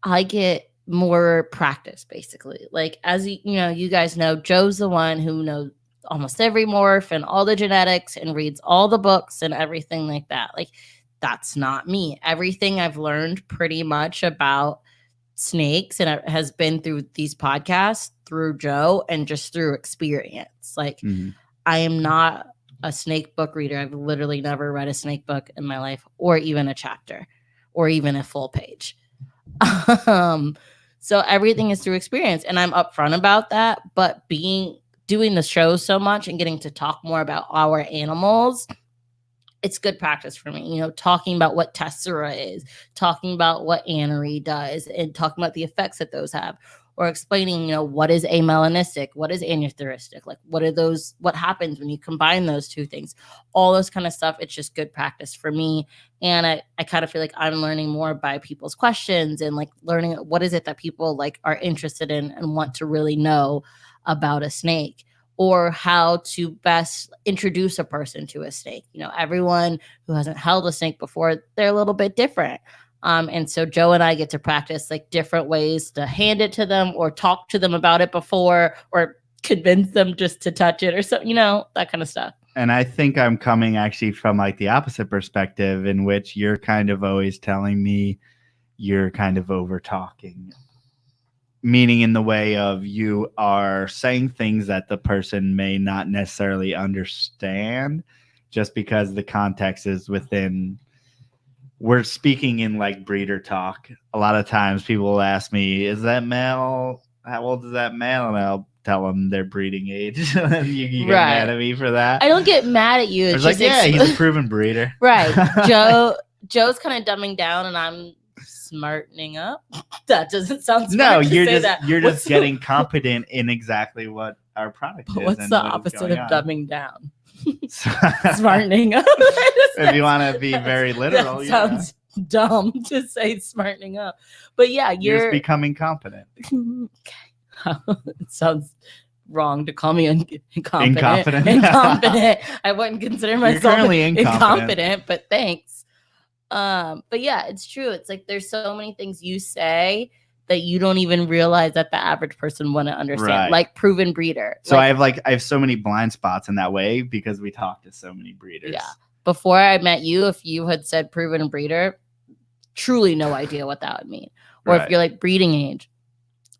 I get more practice basically. Like as you know, you guys know, Joe's the one who knows almost every morph and all the genetics and reads all the books and everything like that. Like that's not me. Everything I've learned pretty much about snakes, and it has been through these podcasts, through Joe, and just through experience. Like, I am not a snake book reader. I've literally never read a snake book in my life, or even a chapter, or even a full page. So everything is through experience, and I'm upfront about that. But doing the show so much and getting to talk more about our animals, it's good practice for me, you know, talking about what tessera is, talking about what anery does, and talking about the effects that those have, or explaining, you know, what is amelanistic, what is aneuphoristic, like what happens when you combine those two things, all those kind of stuff. It's just good practice for me. And I kind of feel like I'm learning more by people's questions, and like learning what is it that people like are interested in and want to really know about a snake, or how to best introduce a person to a snake. You know, everyone who hasn't held a snake before, they're a little bit different. And so Joe and I get to practice like different ways to hand it to them, or talk to them about it before, or convince them just to touch it, or so, you know, that kind of stuff. And I think I'm coming actually from like the opposite perspective, in which you're kind of always telling me you're kind of over talking. Meaning in the way of you are saying things that the person may not necessarily understand, just because the context is within. We're speaking in like breeder talk. A lot of times people will ask me, is that male? How old is that male? And I'll tell them their breeding age. you get mad at me for that. I don't get mad at you. It's like, yeah, he's a proven breeder. Right. Joe's kind of dumbing down, and I'm smartening up. That doesn't sound smart. No, you're just getting competent in exactly what our product is. What's the opposite of dumbing down? Smartening up. If you want to be very literal, that sounds dumb to say smartening up. But yeah, you're just becoming competent. It sounds wrong to call me incompetent. I wouldn't consider myself incompetent, but thanks. But yeah, it's true. It's like there's so many things you say that you don't even realize that the average person wouldn't understand. Right. Like proven breeder. So I have so many blind spots in that way, because we talk to so many breeders. Yeah. Before I met you, if you had said proven breeder, truly no idea what that would mean. Or if you're like breeding age,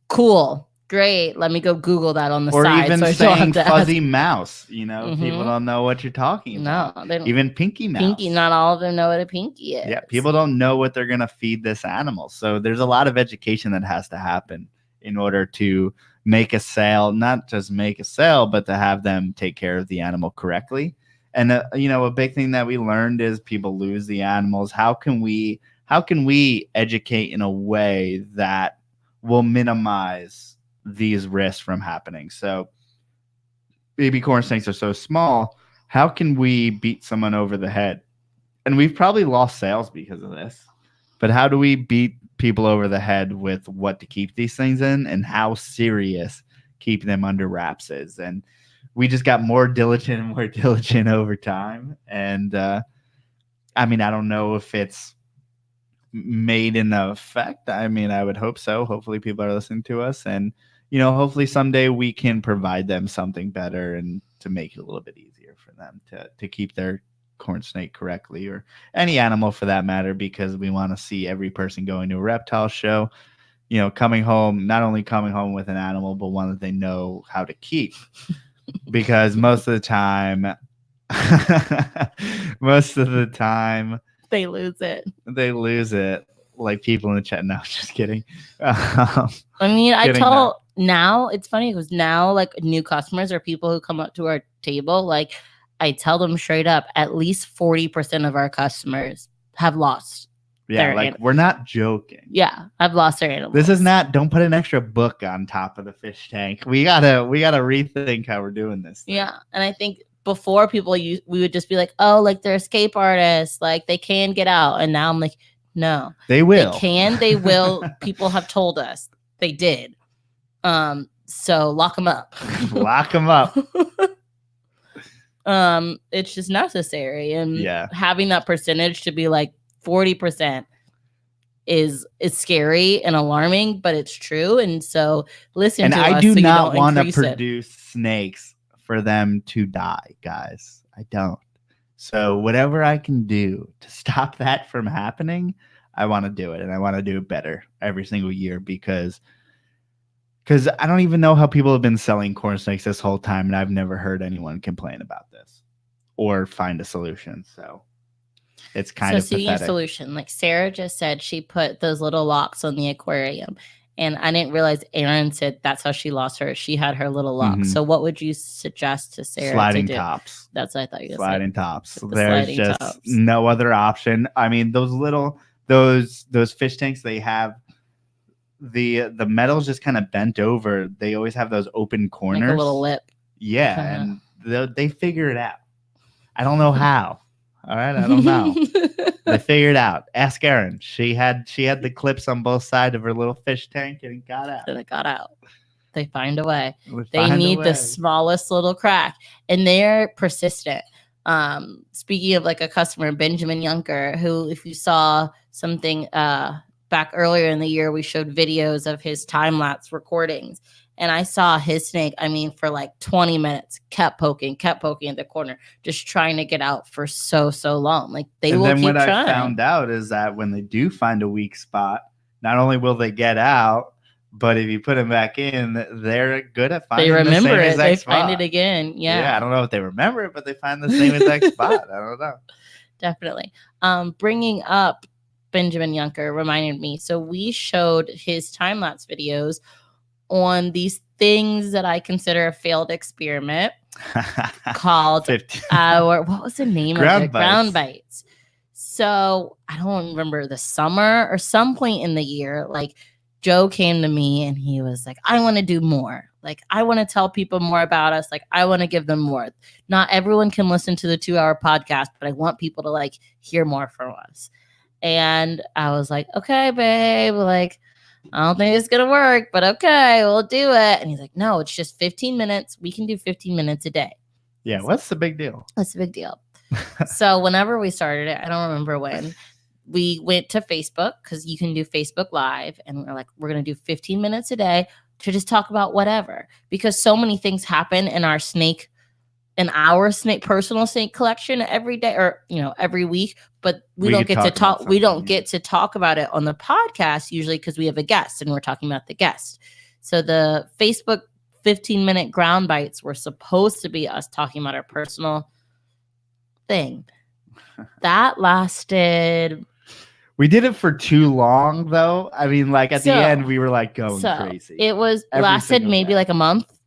cool. Great. Let me go Google that on the side. Or even saying fuzzy mouse. You know, people don't know what you're talking about. No, they don't. Even pinky mouse. Pinky, not all of them know what a pinky is. Yeah, people don't know what they're going to feed this animal. So there's a lot of education that has to happen in order to make a sale, not just make a sale, but to have them take care of the animal correctly. And, a big thing that we learned is people lose the animals. How can we educate in a way that will minimize these risks from happening? So baby corn snakes are so small. How can we beat someone over the head? And we've probably lost sales because of this, but how do we beat people over the head with what to keep these things in, and how serious keeping them under wraps is? And we just got more diligent and more diligent over time. And I don't know if it's made an effect. I would hope so. Hopefully people are listening to us, and hopefully someday we can provide them something better, and to make it a little bit easier for them to keep their corn snake correctly, or any animal for that matter, because we want to see every person going to a reptile show, coming home, not only coming home with an animal, but one that they know how to keep. Because most of the time they lose it. Like people in the chat. No, just kidding. Now it's funny because now like new customers or people who come up to our table, like I tell them straight up, at least 40% of our customers have lost. Yeah, like we're not joking. Yeah, I've lost their animals. This is not. Don't put an extra book on top of the fish tank. We gotta rethink how we're doing this thing. Yeah, and I think before we would just be like, oh, like they're escape artists, like they can get out, and now I'm like, no, they will. They will. People have told us they did. So lock them up. Lock them up. It's just necessary, and having that percentage to be like 40% is scary and alarming, but it's true. And so listen. And I do not want to produce snakes for them to die, guys. I don't. So whatever I can do to stop that from happening, I want to do it, and I want to do it better every single year because I don't even know how people have been selling corn snakes this whole time, and I've never heard anyone complain about this or find a solution. So it's kind of speaking pathetic. of solution, like Sarah just said, she put those little locks on the aquarium. And I didn't realize Erin said that's how she lost hers. She had her little locks. So what would you suggest to Sarah sliding to do? Tops. That's what I thought you were sliding tops. There's sliding just tops. no other option. I mean, those fish tanks, they have the metal's just kind of bent over. They always have those open corners. Like a little lip. Yeah, and they figure it out. I don't know how. All right, I don't know. They figured it out. Ask Erin. She had the clips on both sides of her little fish tank, and it got out. And it got out. They find a way. They need the smallest little crack, and they're persistent. Speaking of like a customer, Benjamin Yunker, who, if you saw something back earlier in the year, we showed videos of his time-lapse recordings. And I saw his snake, I mean, for like 20 minutes, kept poking in the corner, just trying to get out for so long. Like they will keep trying. And then what I found out is that when they do find a weak spot, not only will they get out, but if you put them back in, they're good at finding the same exact spot. They find it again. Yeah, I don't know if they remember it, but they find the same exact spot. I don't know. Definitely. Bringing up Benjamin Yunker reminded me. So we showed his time-lapse videos on these things that I consider a failed experiment called what was the name of it? Ground bites. So I don't remember the summer or some point in the year, like Joe came to me and he was like, I want to do more. Like, I want to tell people more about us. Like, I want to give them more. Not everyone can listen to the 2-hour podcast, but I want people to like hear more from us. And I was like, okay, babe, like, I don't think it's going to work, but okay, we'll do it. And he's like, no, it's just 15 minutes. We can do 15 minutes a day. Yeah. What's the big deal? What's the big deal? So whenever we started it, I don't remember when, we went to Facebook because you can do Facebook Live. And we're like, we're going to do 15 minutes a day to just talk about whatever. Because so many things happen in our personal snake collection every day or, every week. But we don't get to talk. We don't get to talk about it on the podcast usually because we have a guest and we're talking about the guest. So the Facebook 15-minute ground bites were supposed to be us talking about our personal thing. That lasted. We did it for too long, though. I mean, like at the end, we were like going crazy. It lasted maybe like a month.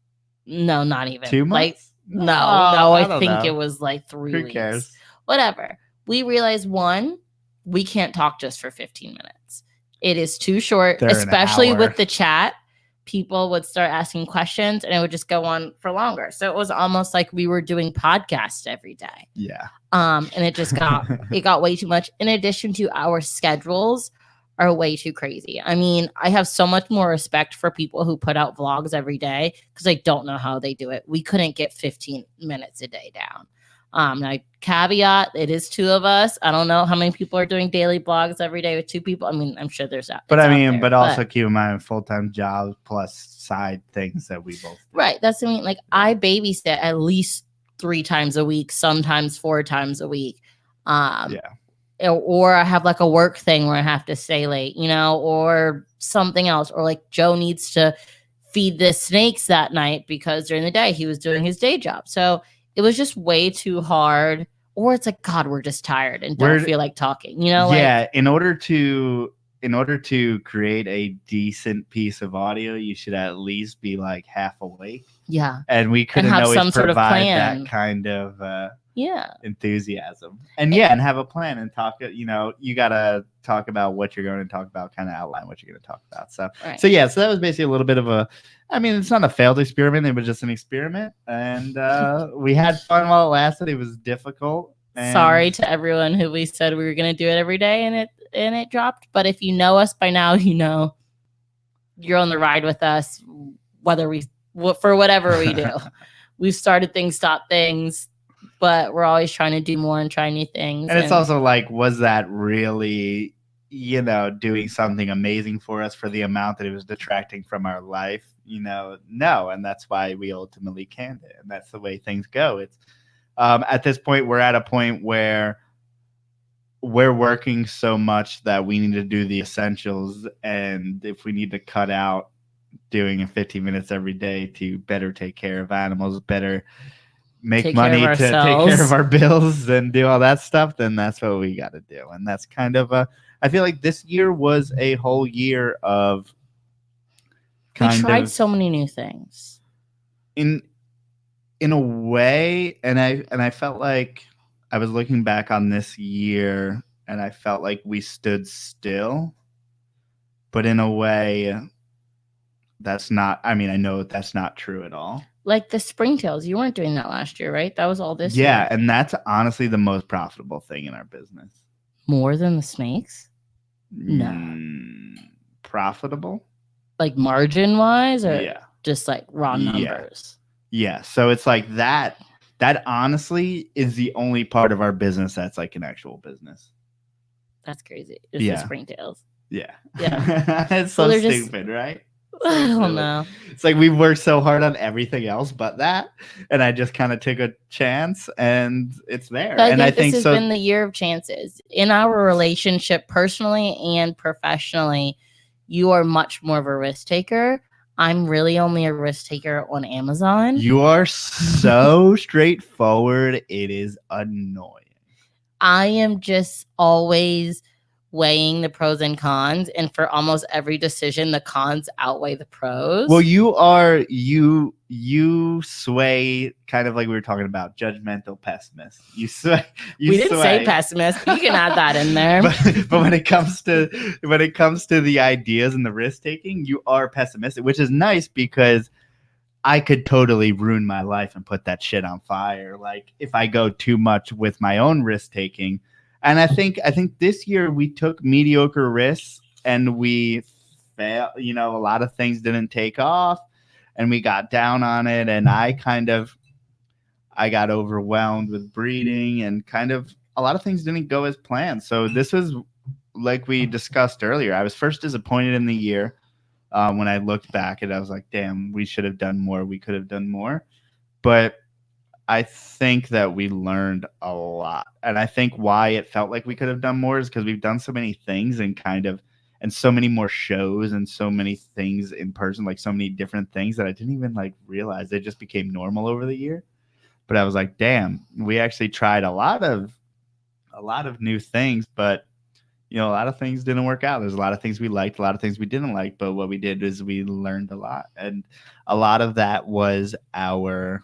No, not even 2 months. Like, no, I think it was like 3 weeks. Who cares? Whatever. We realized, one, we can't talk just for 15 minutes. It is too short, especially with the chat. People would start asking questions and it would just go on for longer. So it was almost like we were doing podcasts every day. Yeah. And it just got way too much. In addition to our schedules are way too crazy. I mean, I have so much more respect for people who put out vlogs every day because I don't know how they do it. We couldn't get 15 minutes a day down. I caveat, it is 2 of us. I don't know how many people are doing daily blogs every day with 2 people. I mean, I'm sure there's that. But I mean, but also keep in mind full-time jobs plus side things that we both do. Right. That's what I mean. Like, I babysit at least 3 times a week, sometimes 4 times a week. Or I have like a work thing where I have to stay late, or something else. Or like Joe needs to feed the snakes that night because during the day he was doing his day job. So it was just way too hard. Or it's like, God, we're just tired and don't feel like talking, Yeah. In order to create a decent piece of audio, you should at least be like half awake. Yeah. And we couldn't always provide that kind of enthusiasm. And and have a plan and talk, you got to talk about what you're going to talk about, kind of outline what you're going to talk about. So that was basically a little bit of it's not a failed experiment. It was just an experiment. And we had fun while it lasted. It was difficult. Sorry to everyone who we said we were going to do it every day and it dropped. But if you know us by now, you're on the ride with us, for whatever we do. We've started things, stopped things, but we're always trying to do more and try new things. And it's also like, was that really, doing something amazing for us for the amount that it was detracting from our life? No. And that's why we ultimately canned it. And that's the way things go. It's At this point, we're at a point where we're working so much that we need to do the essentials. And if we need to cut out doing 15 minutes every day to better take care of animals, better make money to take care of our bills and do all that stuff, then that's what we got to do. And that's kind of I feel like this year was a whole year of we tried so many new things in a way. And I felt like I was looking back on this year and I felt like we stood still, but in a way that's not, I mean, I know that's not true at all. Like the springtails, you weren't doing that last year, right? That was all this year. Yeah, and that's honestly the most profitable thing in our business. More than the snakes? No. Profitable? Like margin-wise, or just like raw numbers? Yeah. So it's like that honestly is the only part of our business that's like an actual business. That's crazy. It's the springtails. Yeah. It's so stupid, right? I don't know. It's like we've worked so hard on everything else but that, and I just kind of took a chance, and it's there. But I think this has been the year of chances in our relationship, personally and professionally. You are much more of a risk taker. I'm really only a risk taker on Amazon. You are so straightforward. It is annoying. I am just always weighing the pros and cons, and for almost every decision the cons outweigh the pros. Well, you sway kind of like we were talking about, judgmental pessimist. We didn't say pessimist. You can add that in there. But when it comes to the ideas and the risk taking, you are pessimistic, which is nice because I could totally ruin my life and put that shit on fire. Like if I go too much with my own risk taking. And I think this year we took mediocre risks and we failed. You know, a lot of things didn't take off and we got down on it. And I got overwhelmed with breeding and kind of a lot of things didn't go as planned. So this was like we discussed earlier. I was first disappointed in the year when I looked back and I was like, damn, we should have done more. We could have done more. But I think that we learned a lot. And I think why it felt like we could have done more is because we've done so many things and so many more shows and so many things in person, like so many different things that I didn't even like realize. They just became normal over the year. But I was like, damn, we actually tried a lot of new things, but you know, a lot of things didn't work out. There's a lot of things we liked, a lot of things we didn't like, but what we did is we learned a lot. And a lot of that was our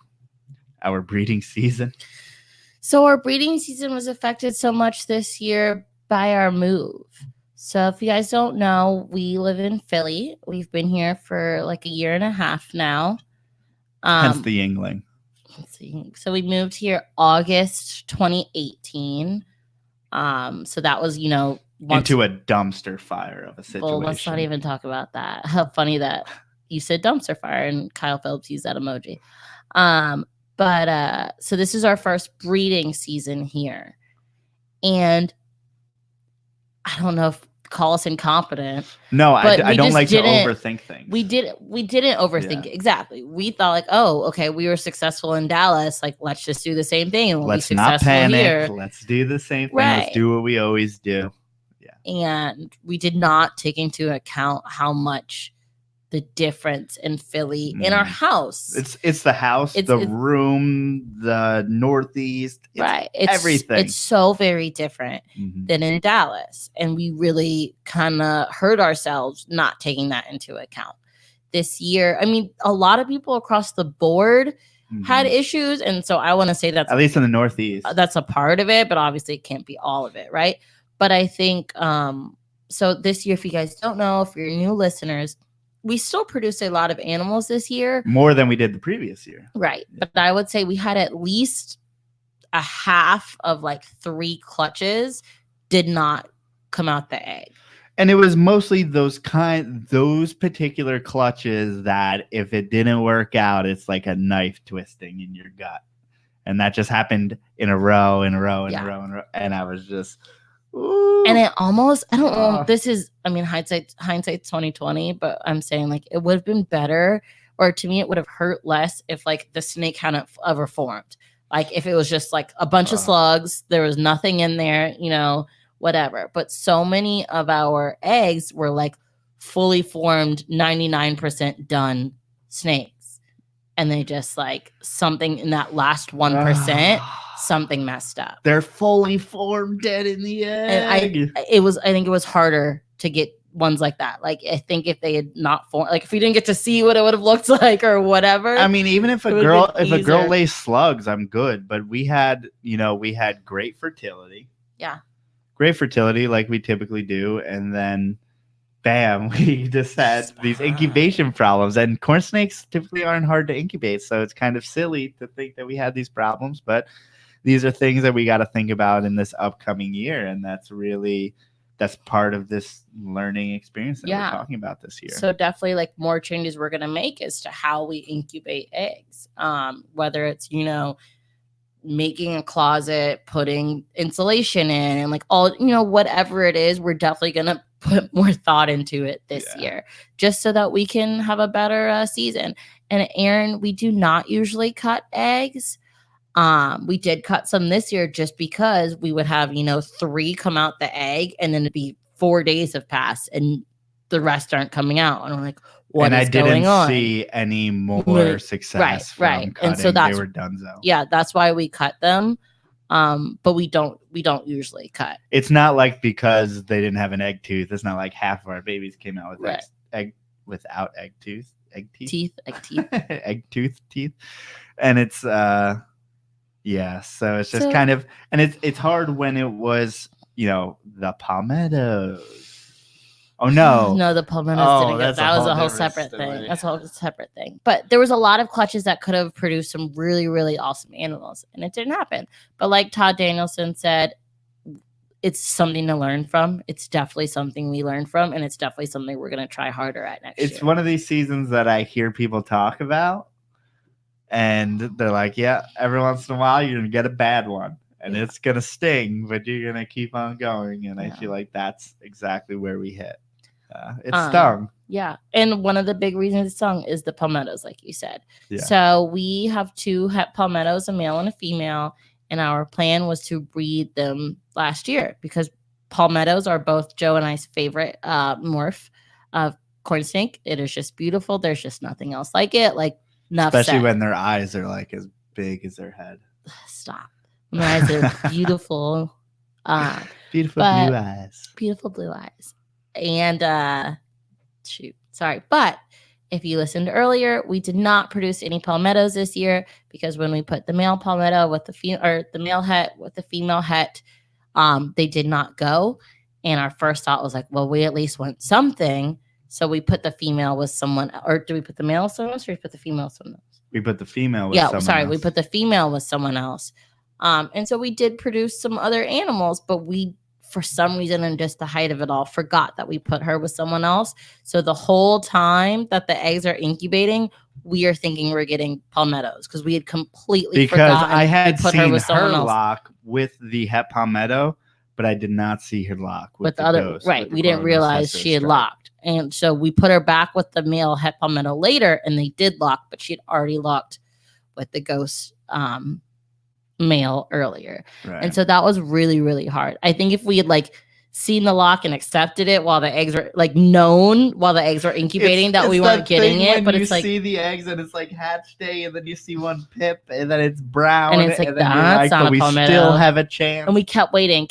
breeding season. So our breeding season was affected so much this year by our move. So if you guys don't know, we live in Philly. We've been here for like a year and a half now. Hence the Yingling. So we moved here August 2018. So that was, you know, into a dumpster fire of a situation. Well, let's not even talk about that. How funny that you said dumpster fire and Kyle Phillips used that emoji. But so this is our first breeding season here. And I don't know if call us incompetent. No, I don't like to overthink things. We didn't overthink it. Exactly. We thought like, oh, okay, we were successful in Dallas. Like, let's just do the same thing. And let's not panic. Here. Let's do the same thing. Right. Let's do what we always do. Yeah. And we did not take into account how much the difference in Philly in our house. It's the house, the room, the Northeast, it's everything. It's so very different than in Dallas. And we really kind of hurt ourselves not taking that into account. This year, I mean, a lot of people across the board had issues. And so I want to say that's at least in the Northeast. That's a part of it, but obviously it can't be all of it, right? But I think so this year, if you guys don't know, if you're new listeners, we still produced a lot of animals this year. More than we did the previous year. Right. But I would say we had at least a half of like 3 clutches did not come out the egg. And it was mostly those particular clutches that if it didn't work out, it's like a knife twisting in your gut. And that just happened in a row. And I was just... Ooh. And it almost, I don't know, this is, I mean, hindsight's 2020, but I'm saying like it would have been better, or to me it would have hurt less if like the snake hadn't ever formed. Like if it was just like a bunch of slugs, there was nothing in there, you know, whatever. But so many of our eggs were like fully formed, 99% done snakes. And they just like something in that last 1%, something messed up. They're fully formed dead in the egg. And I think it was harder to get ones like that. Like I think if they had not formed, like if we didn't get to see what it would have looked like or whatever. I mean, even if a girl lays slugs, I'm good. But we had great fertility. Yeah. Great fertility like we typically do. And then bam, we just had these incubation problems. And corn snakes typically aren't hard to incubate. So it's kind of silly to think that we had these problems. But these are things that we got to think about in this upcoming year. And that's part of this learning experience that we're talking about this year. So definitely like more changes we're going to make as to how we incubate eggs. Whether it's, you know, making a closet, putting insulation in, and like all, you know, whatever it is, we're definitely going to put more thought into it this year, just so that we can have a better season. And Aaron, we do not usually cut eggs. We did cut some this year just because we would have, you know, 3 come out the egg and then it'd be 4 days have passed and the rest aren't coming out. And I'm like, what is going on? And I didn't see any more success from cutting. And so they were donezo. Yeah, that's why we cut them. But we don't usually cut. It's not like because they didn't have an egg tooth. It's not like half of our babies came out with egg without egg tooth. Egg teeth. Egg tooth teeth. And it's yeah, so it's just kind of, and it's hard when it was, you know, the palmettos. Oh no, the palmettos didn't get that. Was a whole separate thing. That's a whole separate thing. But there was a lot of clutches that could have produced some really, really awesome animals, and it didn't happen. But like Todd Danielson said, it's something to learn from. It's definitely something we learn from, and it's definitely something we're going to try harder at next year. It's one of these seasons that I hear people talk about. And they're like, yeah, every once in a while, you're going to get a bad one. And it's going to sting, but you're going to keep on going. And I feel like that's exactly where we hit. It stung. Yeah. And one of the big reasons it stung is the palmettos, like you said. Yeah. So we have 2 het palmettos, a male and a female. And our plan was to breed them last year because palmettos are both Joe and I's favorite morph of corn snake. It is just beautiful. There's just nothing else like it. Like, especially when their eyes are like as big as their head. Stop. My eyes are beautiful. Beautiful blue eyes. Beautiful blue eyes. And sorry. But if you listened earlier, we did not produce any palmettos this year because when we put the male palmetto with the male het with the female het, they did not go. And our first thought was like, well, we at least want something. So we put the female with someone, or do we put the male with someone else, or we put the female with someone else? We put the female with someone else. We put the female with someone else. And so we did produce some other animals, but we, for some reason, and just the height of it all, forgot that we put her with someone else. So the whole time that the eggs are incubating, we are thinking we're getting palmettos because we had completely forgotten. Because I had seen her lock with the het palmetto, but I did not see her lock with the other ghost. Right. We didn't realize she had locked. And so we put her back with the male het palmetto later, and they did lock, but she had already locked with the ghost male earlier. Right. And so that was really, really hard. I think if we had like seen the lock and accepted it while the eggs were like known while the eggs were incubating, that we weren't getting it. But it's like you see the eggs and it's like hatch day, and then you see one pip, and then it's brown, and it's like that's not a palmetto. We still have a chance. And we kept waiting,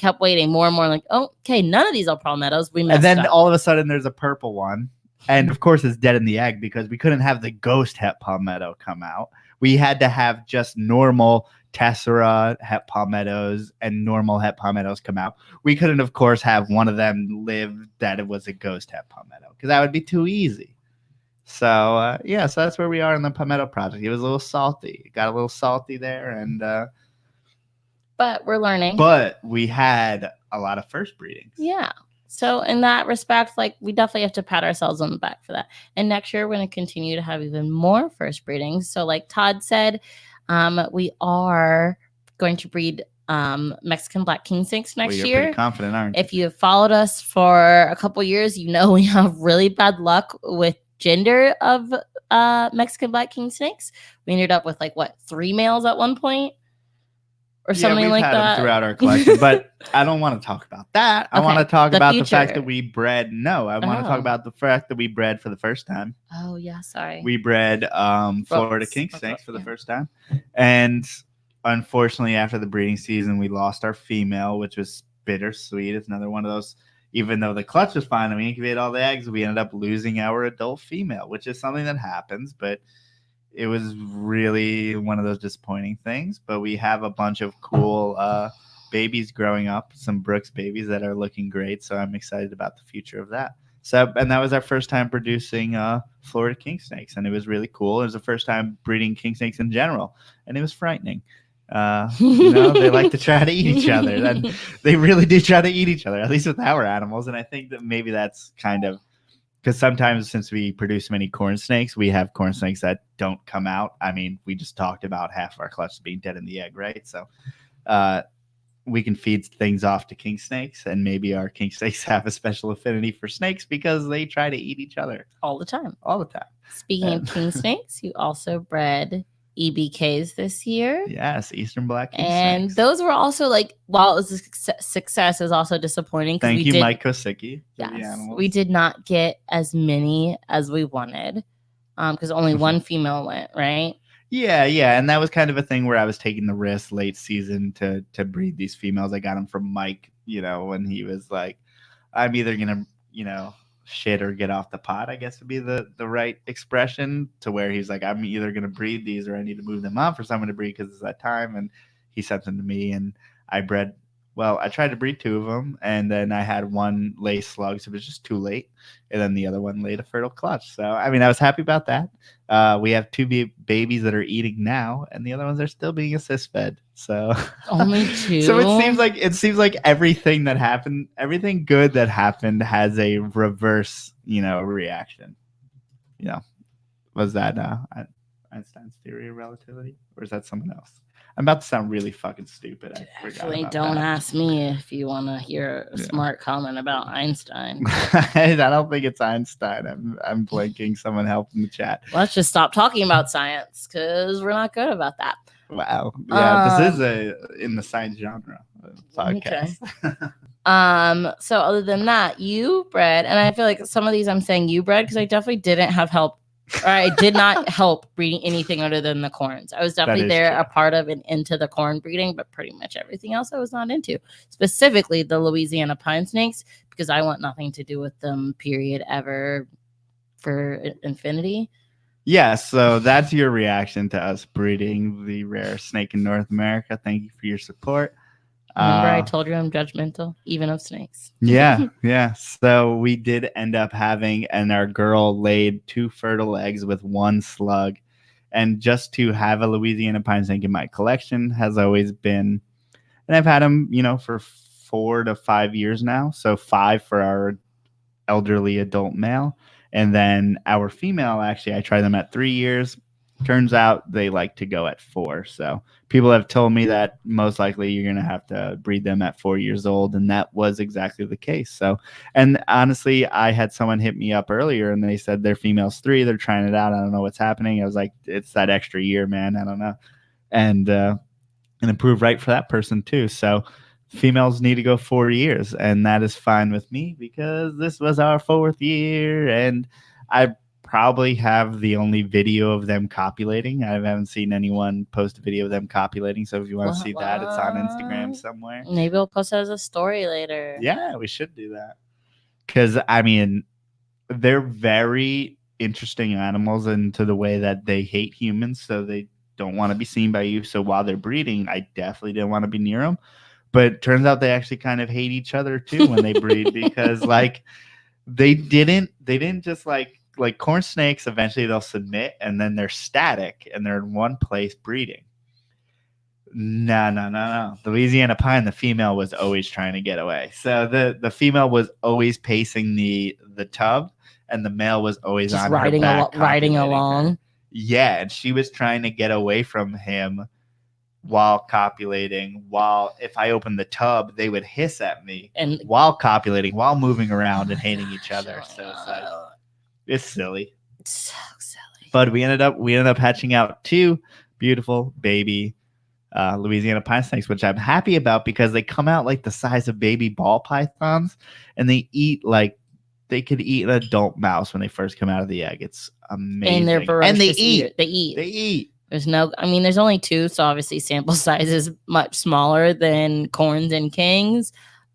more and more. Like, oh, okay, none of these are palmettos. We messed and then up. All of a sudden, there's a purple one, and of course, it's dead in the egg because we couldn't have the ghost het palmetto come out. We had to have just normal tessera het palmettos and normal het palmettos come out. We couldn't, of course, have one of them live that it was a ghost het palmetto because that would be too easy. So so that's where we are in the palmetto project. It was a little salty. It got a little salty there, and but we're learning. But we had a lot of first breedings. Yeah. So in that respect, like we definitely have to pat ourselves on the back for that. And next year, we're going to continue to have even more first breedings. So like Todd said, we are going to breed Mexican black king snakes next year. Pretty confident, aren't you? If you have followed us for a couple years, you know we have really bad luck with gender of Mexican black king snakes. We ended up with 3 males at one point. or something like had that them throughout our collection, but I don't want to talk about that. I want to talk about the fact that we bred. No, I want to talk about the fact that we bred for the first time. Oh yeah, sorry. We bred Florida king snakes for the first time, and unfortunately, after the breeding season, we lost our female, which was bittersweet. It's another one of those. Even though the clutch was fine and we incubated all the eggs, we ended up losing our adult female, which is something that happens, but it was really one of those disappointing things. But we have a bunch of cool babies growing up, some Brooks babies that are looking great. So I'm excited about the future of that. So, and that was our first time producing Florida king snakes, and it was really cool. It was the first time breeding king snakes in general, and it was frightening. They like to try to eat each other, and they really do try to eat each other, at least with our animals. And I think that maybe that's kind of because sometimes since we produce many corn snakes, we have corn snakes that don't come out. I mean, we just talked about half of our clutches being dead in the egg, right? So we can feed things off to king snakes, and maybe our king snakes have a special affinity for snakes because they try to eat each other all the time. Speaking of king snakes, you also bred EBKs this year. Yes, Eastern Black King and snakes. Those were also while it was a success, it was also disappointing. Thank you, Mike Kosicki. Yes, we did not get as many as we wanted because only one female went, right? Yeah, and that was kind of a thing where I was taking the risk late season to breed these females. I got them from Mike, when he was like, I'm either gonna, shit or get off the pot, I guess would be the right expression, to where he's like, I'm either going to breed these or I need to move them on for someone to breed because it's that time. And he sent them to me, and I tried to breed 2 of them, and then I had one lay slug, so it was just too late, and then the other one laid a fertile clutch. So I mean, I was happy about that. We have 2 babies that are eating now, and the other ones are still being assist fed. So only 2. So it seems like everything that happened, everything good that happened, has a reverse, reaction. Was that Einstein's theory of relativity, or is that something else? I'm about to sound really fucking stupid. Definitely don't ask me if you want to hear a smart comment about Einstein. I don't think it's Einstein. I'm blanking. Someone help in the chat. Let's just stop talking about science because we're not good about that. Wow. Yeah, this is in the science genre podcast. Okay. So other than that, you bred, and I feel like some of these I'm saying you bred because I definitely didn't have help. Or I did not help breeding anything other than the corns. I was definitely there, a part of and into the corn breeding, but pretty much everything else I was not into. Specifically the Louisiana pine snakes, because I want nothing to do with them, period, ever, for infinity. Yeah, so that's your reaction to us breeding the rare snake in North America. Thank you for your support. Remember, I told you I'm judgmental, even of snakes. Yeah. So we did end up having, and our girl laid 2 fertile eggs with 1 slug. And just to have a Louisiana pine snake in my collection has always been, and I've had them, for 4 to 5 years now. So 5 for our elderly adult male. And then our female, actually, I tried them at 3 years. Turns out they like to go at 4. So people have told me that most likely you're going to have to breed them at 4 years old. And that was exactly the case. So, and honestly, I had someone hit me up earlier and they said their female's 3. They're trying it out. I don't know what's happening. I was like, it's that extra year, man. I don't know. And it proved right for that person too. So females need to go 4 years, and that is fine with me because this was our 4th year. And I probably have the only video of them copulating. I haven't seen anyone post a video of them copulating. So if you want to see that, it's on Instagram somewhere. Maybe we'll post it as a story later. Yeah, we should do that. Because, I mean, they're very interesting animals into the way that they hate humans. So they don't want to be seen by you. So while they're breeding, I definitely didn't want to be near them. But it turns out they actually kind of hate each other too when they breed because they didn't just like corn snakes, eventually they'll submit and then they're static and they're in one place breeding. No. The Louisiana pine, the female was always trying to get away. So the female was always pacing the tub, and the male was always just on riding her back, riding along. Her. Yeah, and she was trying to get away from him while copulating. While if I opened the tub, they would hiss at me and while copulating, while moving around and hating each other. So it's silly. It's so silly. But we ended up hatching out 2 beautiful baby Louisiana pine snakes, which I'm happy about because they come out like the size of baby ball pythons, and they eat like they could eat an adult mouse when they first come out of the egg. It's amazing. And they're voracious and they eater. eat. They They eat. there's only 2, so obviously sample size is much smaller than corns and kings.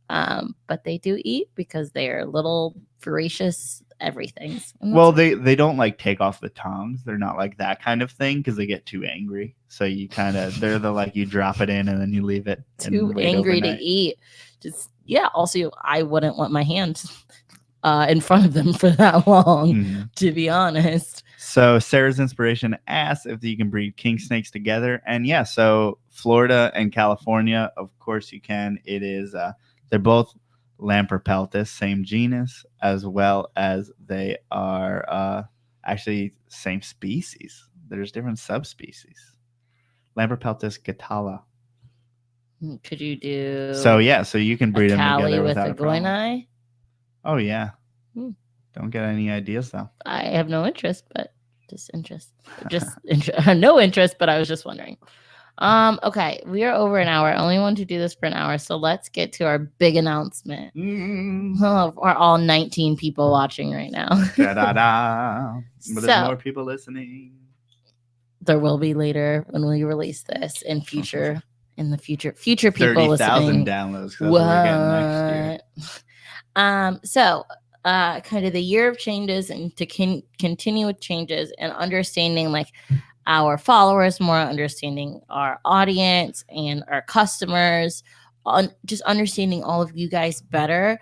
But they do eat because they're little voracious everythings. Well, they don't like take off the tongues. They're not like that kind of thing because they get too angry. So you they're the like you drop it in and then you leave it. Too angry to eat. Also, I wouldn't want my hand in front of them for that long, to be honest. So Sarah's Inspiration asks if you can breed king snakes together. And yeah, so Florida and California, of course you can. It is, they're both Lamprepeltis, same genus, as well as they are actually same species. There's different subspecies. Lamprepeltis gatala. Could you do? So yeah, so you can breed them together with without a goinai? Oh yeah. Don't get any ideas though. I have no interest, but no interest, but I was just wondering. Okay, we are over an hour. I only want to do this for an hour, so let's get to our big announcement. We're all 19 people watching right now. But there's more people listening. There will be later when we release this in future. In the future people 30,000 listening. downloads. That's what we're getting next year. Kind of the year of changes, and to continue with changes and understanding like our followers more, understanding our audience and our customers, just understanding all of you guys better.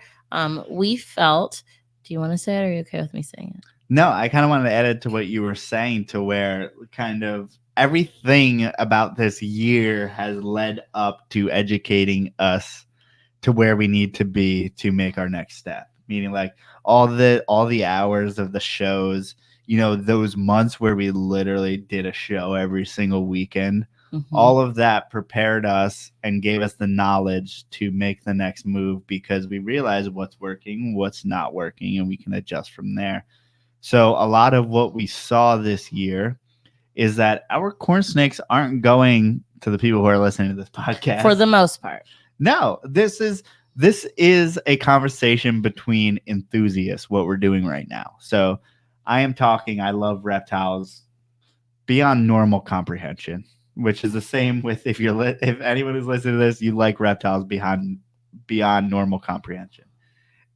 We felt, do you want to say it, or are you okay with me saying it? No, I kind of wanted to add it to what you were saying, to where kind of everything about this year has led up to educating us to where we need to be to make our next step. Meaning like all the hours of the shows, those months where we literally did a show every single weekend, all of that prepared us and gave us the knowledge to make the next move, because we realize what's working, what's not working, and we can adjust from there. So a lot of what we saw this year is that our corn snakes aren't going to the people who are listening to this podcast. For the most part. No, this is a conversation between enthusiasts, what we're doing right now. So I love reptiles beyond normal comprehension, which is the same with if anyone who's listening to this, you like reptiles beyond normal comprehension.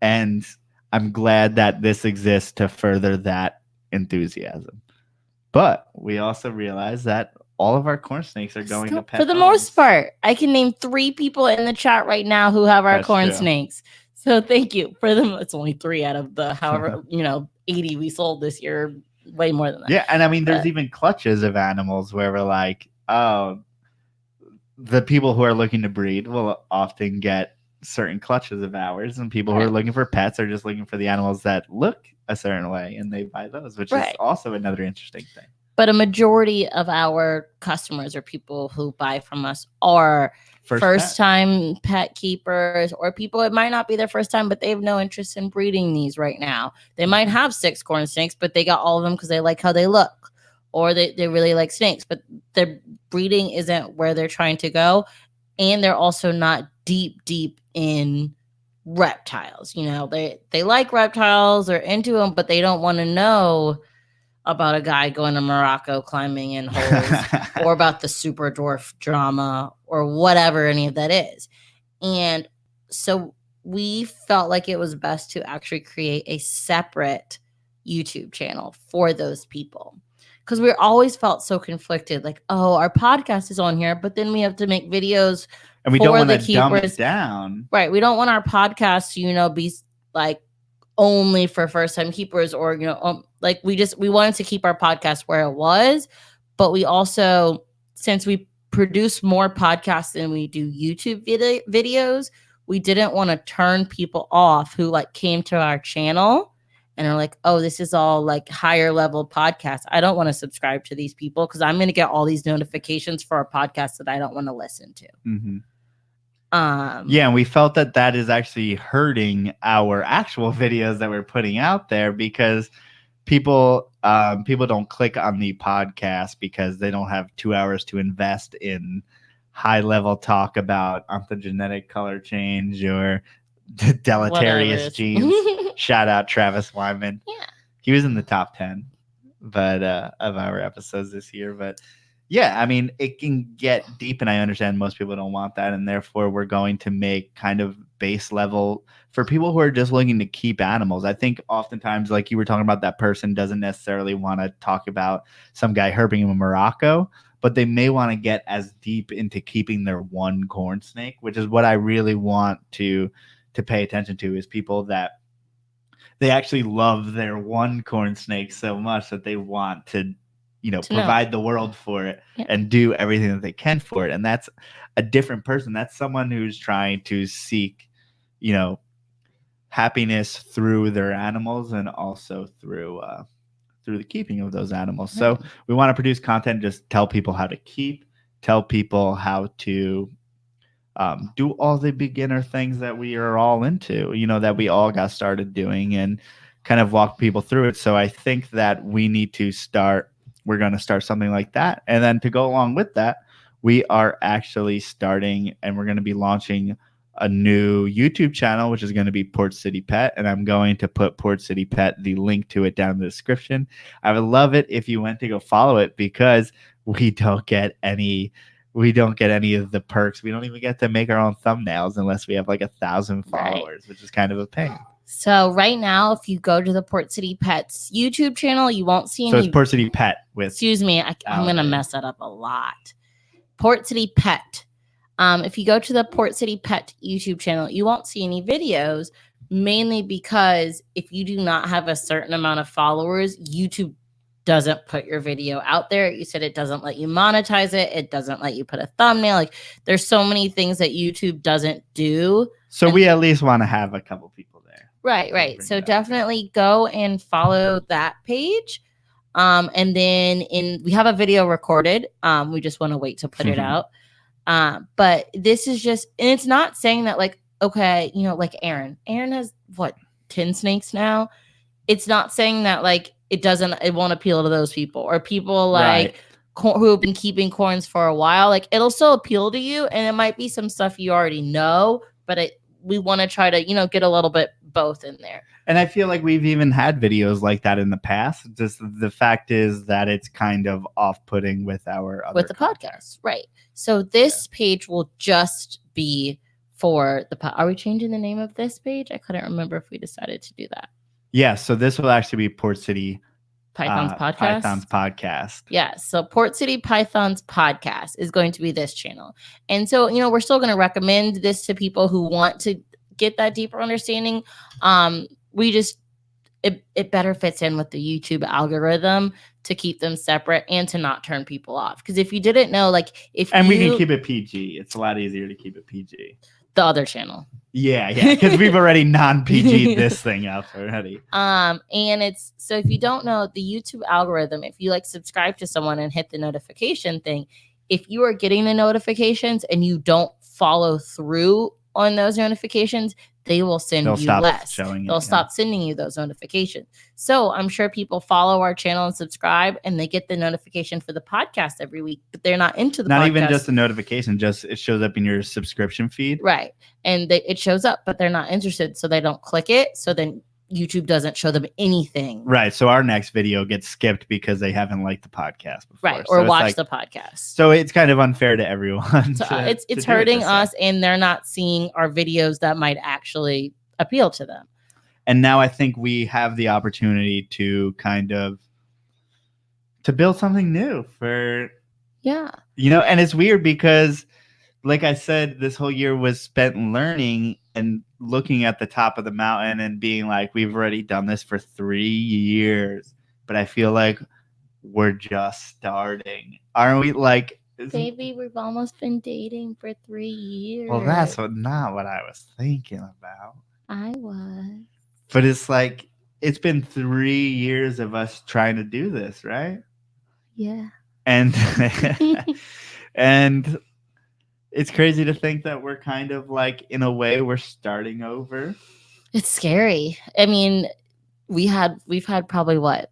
And I'm glad that this exists to further that enthusiasm. But we also realize that all of our corn snakes are going to pet for the most part. I can name 3 people in the chat right now who have our corn snakes. So thank you for them. It's only 3 out of the however 80 we sold this year. Way more than that. Yeah, and I mean, there's even clutches of animals where we're like, oh, the people who are looking to breed will often get certain clutches of ours, and people who are looking for pets are just looking for the animals that look a certain way, and they buy those, which is also another interesting thing. But a majority of our customers or people who buy from us are first-time pet keepers, or people, it might not be their first time, but they have no interest in breeding these right now. They might have 6 corn snakes, but they got all of them because they like how they look, or they really like snakes, but their breeding isn't where they're trying to go. And they're also not deep in reptiles. They like reptiles, they're into them, but they don't want to know about a guy going to Morocco climbing in holes or about the super dwarf drama or whatever any of that is. And so we felt like it was best to actually create a separate YouTube channel for those people, because we always felt so conflicted. Like, oh, our podcast is on here, but then we have to make videos, and we don't want to dumb it down. Right. We don't want our podcast to, be like only for first-time keepers, or like we wanted to keep our podcast where it was, but we also, since we produce more podcasts than we do YouTube videos, we didn't want to turn people off who like came to our channel and are like, oh, this is all like higher level podcasts. I don't want to subscribe to these people because I'm going to get all these notifications for a podcast that I don't want to listen to. Yeah, and we felt that is actually hurting our actual videos that we're putting out there, because people don't click on the podcast because they don't have 2 hours to invest in high level talk about ontogenetic color change or deleterious genes. Shout out Travis Wyman. Yeah. He was in the top 10 of our episodes this year. But yeah, I mean, it can get deep, and I understand most people don't want that. And therefore, we're going to make kind of base level for people who are just looking to keep animals. I think oftentimes, like you were talking about, that person doesn't necessarily want to talk about some guy herping in Morocco, but they may want to get as deep into keeping their one corn snake, which is what I really want to pay attention to, is people that they actually love their one corn snake so much that they want to provide the world for it and do everything that they can for it. And that's a different person. That's someone who's trying to seek, happiness through their animals and also through the keeping of those animals. So we want to produce content, just tell people how to keep, tell people how to do all the beginner things that we are all into, that we all got started doing, and kind of walk people through it. So I think that we're going to start something like that. And then to go along with that, we are actually starting, and we're going to be launching a new YouTube channel, which is going to be Port City Pet. And I'm going to put Port City Pet, the link to it, down in the description. I would love it if you went to go follow it, because we don't get any of the perks. We don't even get to make our own thumbnails unless we have like 1,000 followers, which is kind of a pain. So right now, if you go to the Port City Pets YouTube channel, you won't see any. So it's Port City Pet with. Excuse me, I'm going to mess that up a lot. Port City Pet. If you go to the Port City Pet YouTube channel, you won't see any videos, mainly because if you do not have a certain amount of followers, YouTube doesn't put your video out there. You said it doesn't let you monetize it. It doesn't let you put a thumbnail. Like, there's so many things that YouTube doesn't do. So we at least want to have a couple people there. Right. So definitely go and follow that page. And then we have a video recorded. We just want to wait to put it out. But this is just, and it's not saying that like, okay, like Aaron has 10 snakes now. It's not saying that like, it won't appeal to those people, or people like who have been keeping corns for a while. Like, it'll still appeal to you, and it might be some stuff you already know, but we want to try to, get a little bit both in there. And I feel like we've even had videos like that in the past. Just the fact is that it's kind of off-putting with our other podcast. Right. So this page will just be for are we changing the name of this page? I couldn't remember if we decided to do that. Yeah, so this will actually be Port City Pythons podcast. Yeah, so Port City Pythons podcast is going to be this channel. And so, we're still going to recommend this to people who want to get that deeper understanding. It better fits in with the YouTube algorithm to keep them separate and to not turn people off. Because if you didn't know, we can keep it PG. It's a lot easier to keep it PG. The other channel. Yeah, because we've already non-PG this thing up already. And it's, so if you don't know the YouTube algorithm, if you subscribe to someone and hit the notification thing, if you are getting the notifications and you don't follow through on those notifications, they will send you less. They'll stop sending you those notifications. So I'm sure people follow our channel and subscribe, and they get the notification for the podcast every week, but they're not into the podcast. Not even just a notification, just it shows up in your subscription feed. Right. And it shows up, but they're not interested, so they don't click it. So then YouTube doesn't show them anything. Right. So our next video gets skipped because they haven't liked the podcast before. Right. Or watched the podcast. So it's kind of unfair to everyone. So it's hurting us, and they're not seeing our videos that might actually appeal to them. And now I think we have the opportunity to kind of to build something new for, and it's weird because, like I said, this whole year was spent learning and looking at the top of the mountain and being like, we've already done this for 3 years, but I feel like we're just starting. Aren't we? Baby, we've almost been dating for 3 years. Well, that's not what I was thinking about. I was. But it's like, it's been 3 years of us trying to do this, right? Yeah. And and it's crazy to think that we're kind of in a way, we're starting over. It's scary. I mean, we've had probably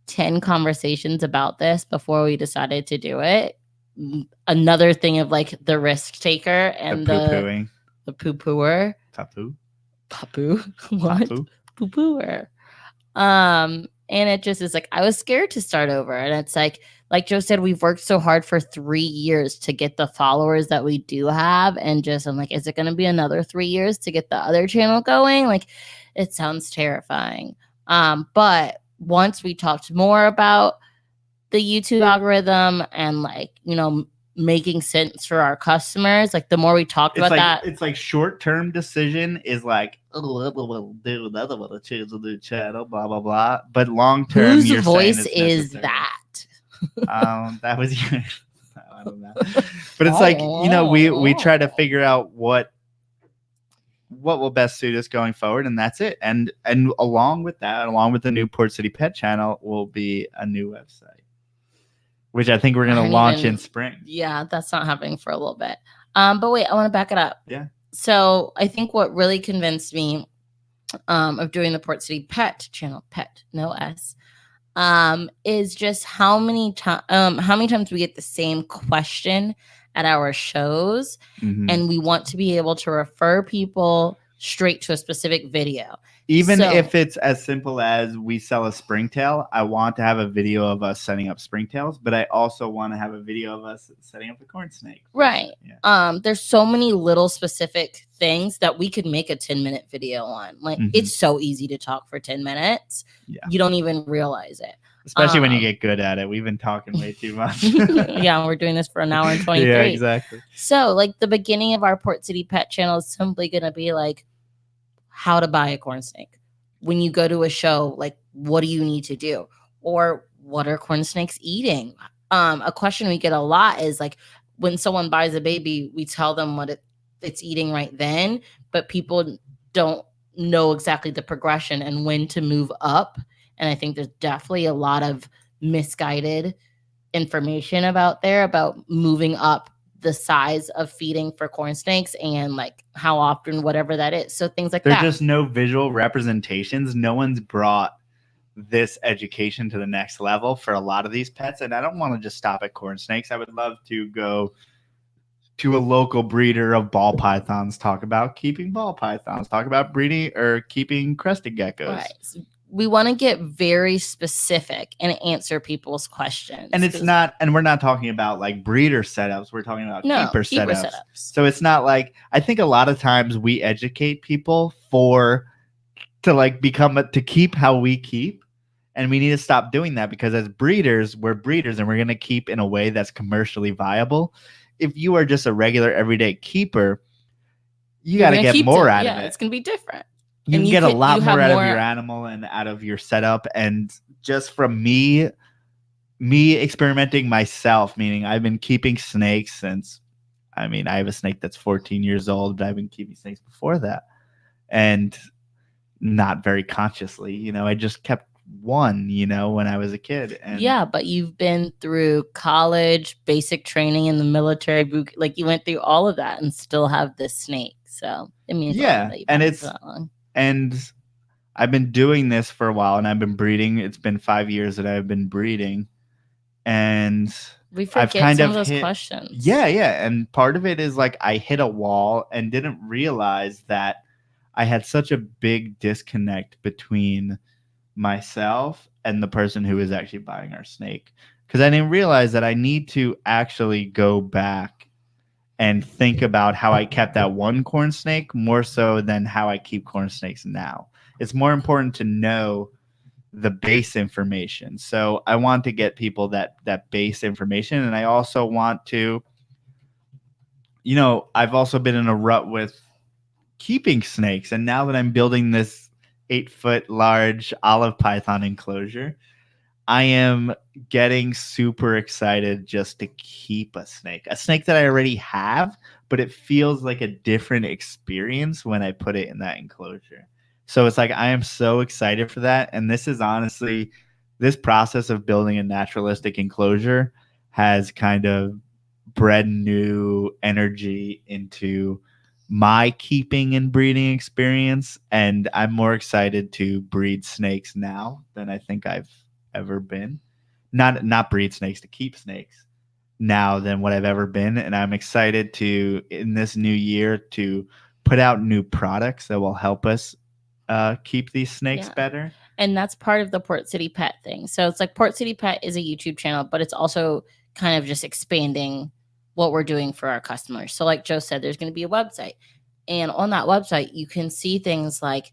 10 conversations about this before we decided to do it. another thing of like the risk taker and the poo-pooer. Tapu. What? Poo-pooer. And it just is like, I was scared to start over. And it's like Joe said, we've worked so hard for 3 years to get the followers that we do have. And just, I'm like, is it going to be another 3 years to get the other channel going? Like, it sounds terrifying. But once we talked more about the YouTube algorithm and like, you know, making sense for our customers, like the more we talked about that, it's like short-term decision is like, oh, dude, I don't want to change the new channel, blah blah blah. But long-term, whose voice is that? That was I don't know. But it's like, you know, we try to figure out what will best suit us going forward, and that's it. And along with that, along with the new Port City Pet channel, will be a new website, which I think we're going to launch in spring. Yeah, that's not happening for a little bit. But wait, I want to back it up. Yeah. So I think what really convinced me of doing the Port City Pet channel, pet, no S, is just how many times we get the same question at our shows, and we want to be able to refer people straight to a specific video. Even if it's as simple as we sell a springtail, I want to have a video of us setting up springtails, but I also want to have a video of us setting up the corn snake. Right. Yeah. There's so many little specific things that we could make a 10-minute video on. Like, it's so easy to talk for 10 minutes. Yeah. You don't even realize it. Especially when you get good at it. We've been talking way too much. Yeah, we're doing this for an hour and 23. Yeah, exactly. So, like, the beginning of our Port City Pet channel is simply going to be like, how to buy a corn snake. When you go to a show, like, what do you need to do? Or what are corn snakes eating? A question we get a lot is like, when someone buys a baby, we tell them what it's eating right then, but people don't know exactly the progression and when to move up. And I think there's definitely a lot of misguided information about moving up the size of feeding for corn snakes and like how often, whatever that is. So things like that. There's just no visual representations. No one's brought this education to the next level for a lot of these pets. And I don't want to just stop at corn snakes. I would love to go to a local breeder of ball pythons, talk about keeping ball pythons, talk about breeding or keeping crested geckos. Right. So we want to get very specific and answer people's questions. And it's not, and we're not talking about like breeder setups. We're talking about keeper setups. So it's not like, I think a lot of times we educate people to like to keep how we keep. And we need to stop doing that because as breeders, we're breeders and we're going to keep in a way that's commercially viable. If you are just a regular everyday keeper, you got to get more out of it. It's going to be different. You can get a lot more out of your animal and out of your setup. And just from me experimenting myself, meaning I've been keeping snakes since, I have a snake that's 14 years old, but I've been keeping snakes before that. And not very consciously, I just kept one, when I was a kid. And yeah, but you've been through college, basic training in the military, like you went through all of that and still have this snake. So it means and I've been doing this for a while and I've been breeding. It's been 5 years that I've been breeding, and we forget some of those questions. Yeah. And part of it is like I hit a wall and didn't realize that I had such a big disconnect between myself and the person who is actually buying our snake, because I didn't realize that I need to actually go back and think about how I kept that one corn snake more so than how I keep corn snakes now. It's more important to know the base information. So I want to get people that base information. And I also want to, I've also been in a rut with keeping snakes. And now that I'm building this 8-foot large olive python enclosure, I am getting super excited just to keep a snake that I already have, but it feels like a different experience when I put it in that enclosure. So it's like, I am so excited for that. And this is honestly, this process of building a naturalistic enclosure has kind of bred new energy into my keeping and breeding experience. And I'm more excited to breed snakes now than I think I've ever been. Not breed snakes, to keep snakes now than what I've ever been. And I'm excited to, in this new year, to put out new products that will help us keep these snakes better. And that's part of the Port City Pet thing. So it's like Port City Pet is a YouTube channel, but it's also kind of just expanding what we're doing for our customers. So like Joe said, there's going to be a website. And on that website, you can see things like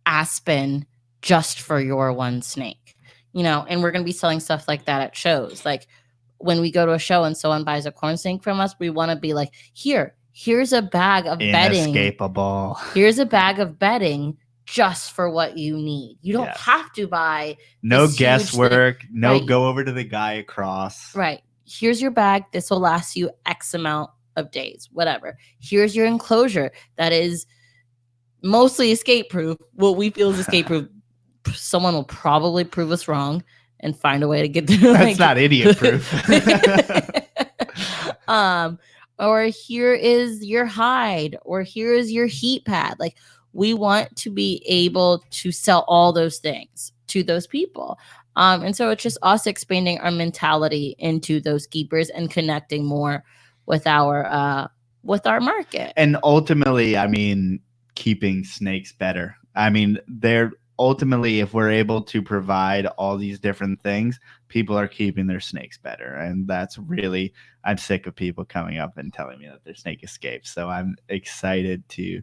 Aspen just for your one snake, you know, and we're going to be selling stuff like that at shows. Like when we go to a show and someone buys a corn snake from us, we want to be like, here's a bag of bedding. Inescapable. Here's a bag of bedding just for what you need. You don't have to buy no guesswork, go over to the guy across. Right. Here's your bag. This will last you X amount of days, whatever. Here's your enclosure that is mostly escape proof. What we feel is escape proof. Someone will probably prove us wrong and find a way to get through. That's not idiot proof. Or here is your hide, or here is your heat pad. Like, we want to be able to sell all those things to those people. And so it's just us expanding our mentality into those keepers and connecting more with our market. And ultimately, I mean, keeping snakes better. I mean, they're ultimately, if we're able to provide all these different things, people are keeping their snakes better. And that's really, I'm sick of people coming up and telling me that their snake escaped. So I'm excited to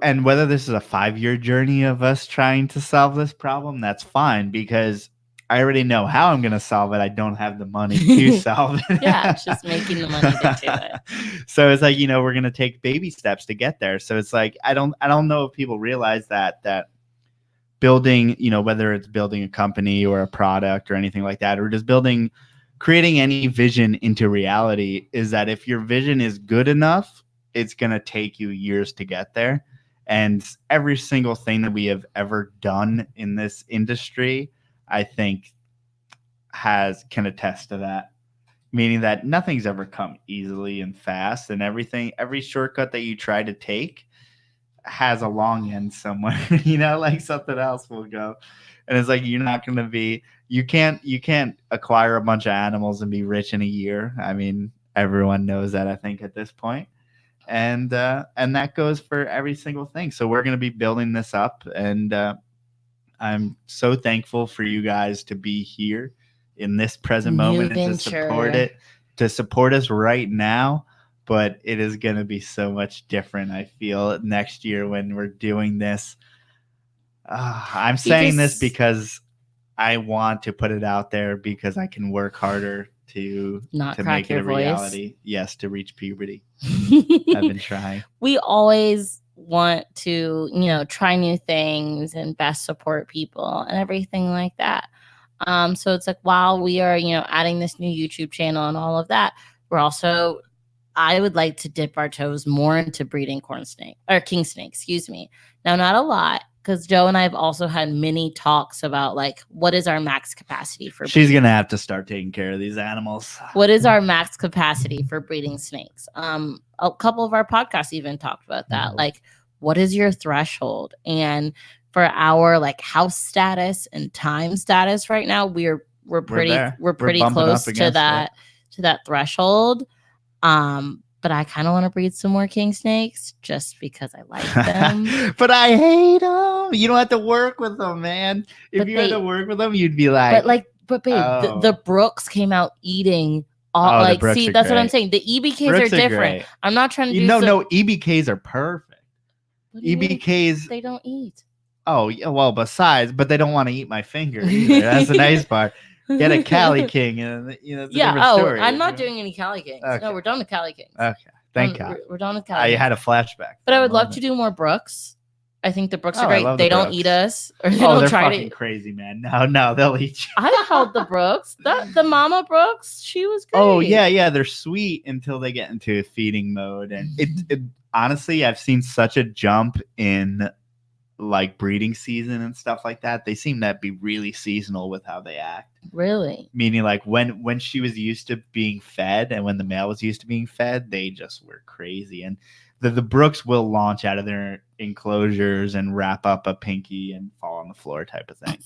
and whether this is a 5-year journey of us trying to solve this problem, that's fine, because I already know how I'm going to solve it. I don't have the money to solve it. Yeah, it's just making the money to do it. So it's like, you know, we're going to take baby steps to get there. So it's like, I don't know if people realize that building, you know, whether it's building a company or a product or anything like that, or just creating any vision into reality, is that if your vision is good enough, it's going to take you years to get there. And every single thing that we have ever done in this industry, I think, can attest to that. Meaning that nothing's ever come easily and fast, and every shortcut that you try to take has a long end somewhere, you know, like something else will go. And it's like, you're not going to be, you can't acquire a bunch of animals and be rich in a year. I mean, everyone knows that, I think, at this point. And that goes for every single thing. So we're going to be building this up, and I'm so thankful for you guys to be here in this present moment and to support us right now. But it is going to be so much different, I feel, next year when we're doing this. I'm saying this because I want to put it out there, because I can work harder to make it a reality. Yes, to reach puberty. I've been trying. We always want to, you know, try new things and best support people and everything like that. So it's like, while we are, you know, adding this new YouTube channel and all of that, we're also, I would like to dip our toes more into breeding king snake, excuse me. Now, not a lot, because Joe and I have also had many talks about, like, what is our max capacity for breeding? She's going to have to start taking care of these animals. What is our max capacity for breeding snakes? A couple of our podcasts even talked about that. Mm-hmm. Like, what is your threshold? And for our, like, house status and time status right now, we're pretty close to that threshold. But I kind of want to breed some more king snakes just because I like them. But I hate them. You don't have to work with them, man. If you had to work with them, you'd be like. But babe, the Brooks came out eating all. Like, see, that's great. What I'm saying. The EBKs Brooks are different. Great. I'm not trying to do. No, EBKs are perfect. EBKs, they don't eat. Oh yeah, well, but they don't want to eat my finger either. That's the nice part. Get a Cali King, and you know, it's a different story. I'm not doing any Cali Kings. Okay. No, we're done with Cali Kings. Okay, thank God. We're done with Cali Kings. I had a flashback. But I would love to do more Brooks. I think the Brooks are great. They don't eat us, or they're fucking crazy, man. No, they'll eat you. I held the Brooks. The mama Brooks, she was great. Oh yeah, they're sweet until they get into feeding mode, and it honestly, I've seen such a jump in, like, breeding season and stuff like that. They seem to be really seasonal with how they act. Really? Meaning, like, when she was used to being fed and when the male was used to being fed, they just were crazy. And the Brooks will launch out of their enclosures and wrap up a pinky and fall on the floor type of thing.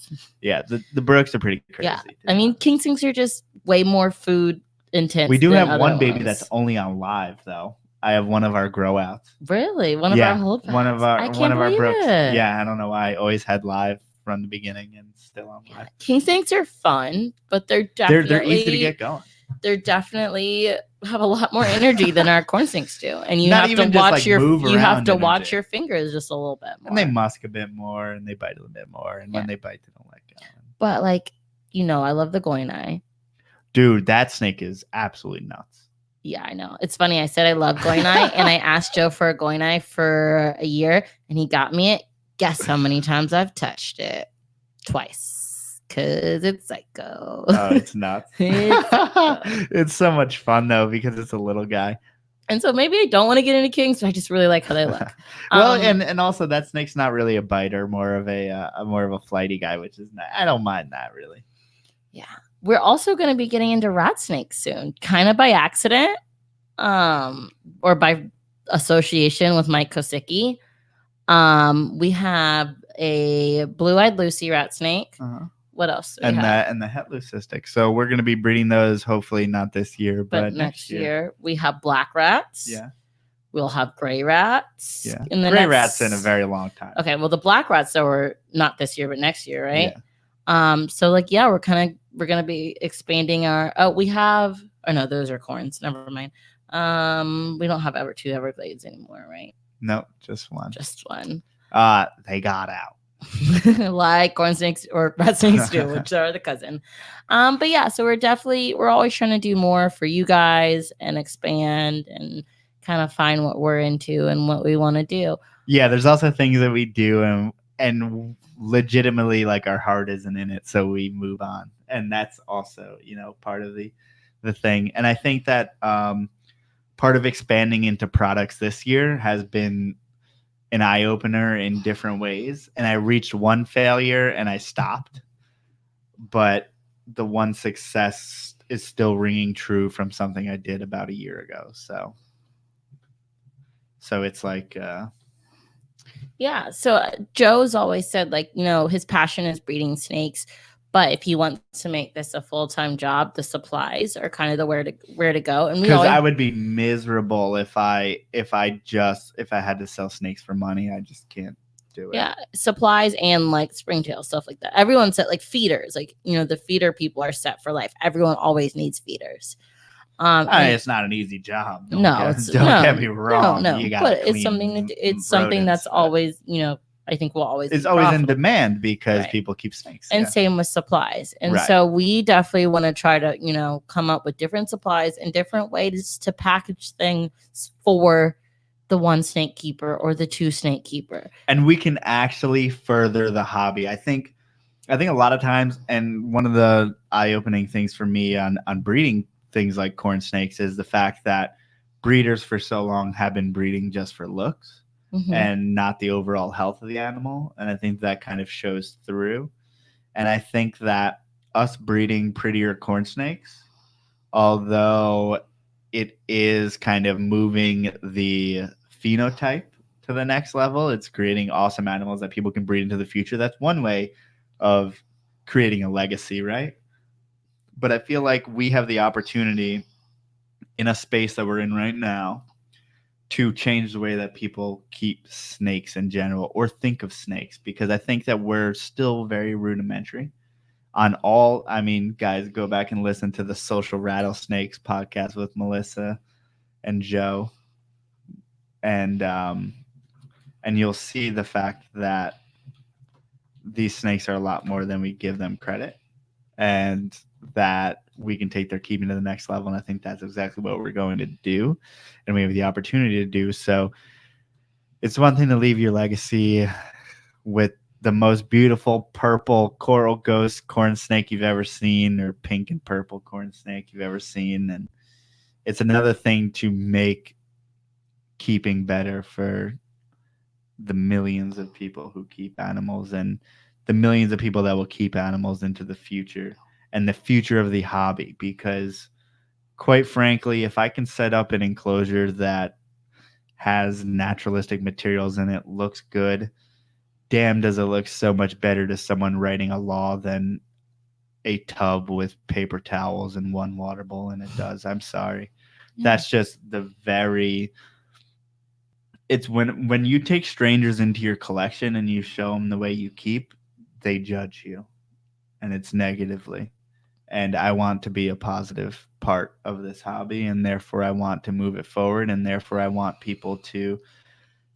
Yeah, the Brooks are pretty crazy. Yeah, I mean, king snakes are just way more food intense. We do than have one baby ones. that's only on live though. I have one of our grow outs. Really? One of our holdbacks? One of our brooks. It. Yeah, I don't know why. I always had live from the beginning and still on live. King snakes are fun, but they're easy to get going. They're definitely have a lot more energy than our corn snakes do, and you Not have to even watch just, like, watch your fingers just a little bit more. And they musk a bit more, and they bite a little bit more, and when they bite, they don't let go. But like, I love the goinai. Dude, that snake is absolutely nuts. Yeah, I know. It's funny. I said I love goinai, and I asked Joe for a goinai for a year, and he got me it. Guess how many times I've touched it? Twice. Because it's psycho. Oh, it's nuts. It's so much fun, though, because it's a little guy. And so maybe I don't want to get into kings, but I just really like how they look. Well, and also that snake's not really a biter, more of a flighty guy, which is I don't mind that really. Yeah. We're also going to be getting into rat snakes soon, kind of by accident, or by association with Mike Kosicki. We have a blue-eyed Lucy rat snake. Uh-huh. What else? And the het leucistic. So we're going to be breeding those hopefully not this year, but next year. We have black rats. Yeah. We'll have gray rats. Yeah. Rats in a very long time. Okay. Well, the black rats though are not this year, but next year, right? Yeah. So like, yeah, we're going to be expanding our, no, those are corns. Never mind. We don't have two Everglades anymore, right? No, just one. They got out. Like corn snakes or rat snakes do, which are the cousin. But yeah, so we're always trying to do more for you guys and expand and kind of find what we're into and what we want to do. Yeah, there's also things that we do and legitimately like our heart isn't in it, so we move on. And that's also, part of the thing. And I think that part of expanding into products this year has been an eye-opener in different ways. And I reached one failure and I stopped. But the one success is still ringing true from something I did about a year ago. So it's like... Yeah. So Joe's always said, like, his passion is breeding snakes. But if he wants to make this a full-time job, the supplies are kind of the where to go. And because I would be miserable if I had to sell snakes for money. I just can't do it. Yeah, supplies and like springtail stuff like that. Everyone said like feeders, like the feeder people are set for life. Everyone always needs feeders. It's not an easy job. Don't get me wrong. No, but it's something. It's something that's always I think will always it's always in demand because people keep snakes. And same with supplies. And so we definitely want to try to, come up with different supplies and different ways to package things for the one snake keeper or the two snake keeper. And we can actually further the hobby. I think a lot of times, and one of the eye-opening things for me on breeding things like corn snakes is the fact that breeders for so long have been breeding just for looks. Mm-hmm. And not the overall health of the animal. And I think that kind of shows through. And I think that us breeding prettier corn snakes, although it is kind of moving the phenotype to the next level, it's creating awesome animals that people can breed into the future. That's one way of creating a legacy, right? But I feel like we have the opportunity in a space that we're in right now to change the way that people keep snakes in general or think of snakes, because I think that we're still very rudimentary on all. I mean, guys, go back and listen to the Social Rattlesnakes podcast with Melissa and Joe, and you'll see the fact that these snakes are a lot more than we give them credit, and that we can take their keeping to the next level. And I think that's exactly what we're going to do. And we have the opportunity to do. So it's one thing to leave your legacy with the most beautiful purple coral ghost corn snake you've ever seen, or pink and purple corn snake you've ever seen. And it's another thing to make keeping better for the millions of people who keep animals and the millions of people that will keep animals into the future. And the future of the hobby, because quite frankly, if I can set up an enclosure that has naturalistic materials and it looks good, damn, does it look so much better to someone writing a law than a tub with paper towels and one water bowl in it does. I'm sorry. Yeah. That's just it's when you take strangers into your collection and you show them the way you keep, they judge you, and it's negatively. And I want to be a positive part of this hobby, and therefore I want to move it forward, and therefore I want people to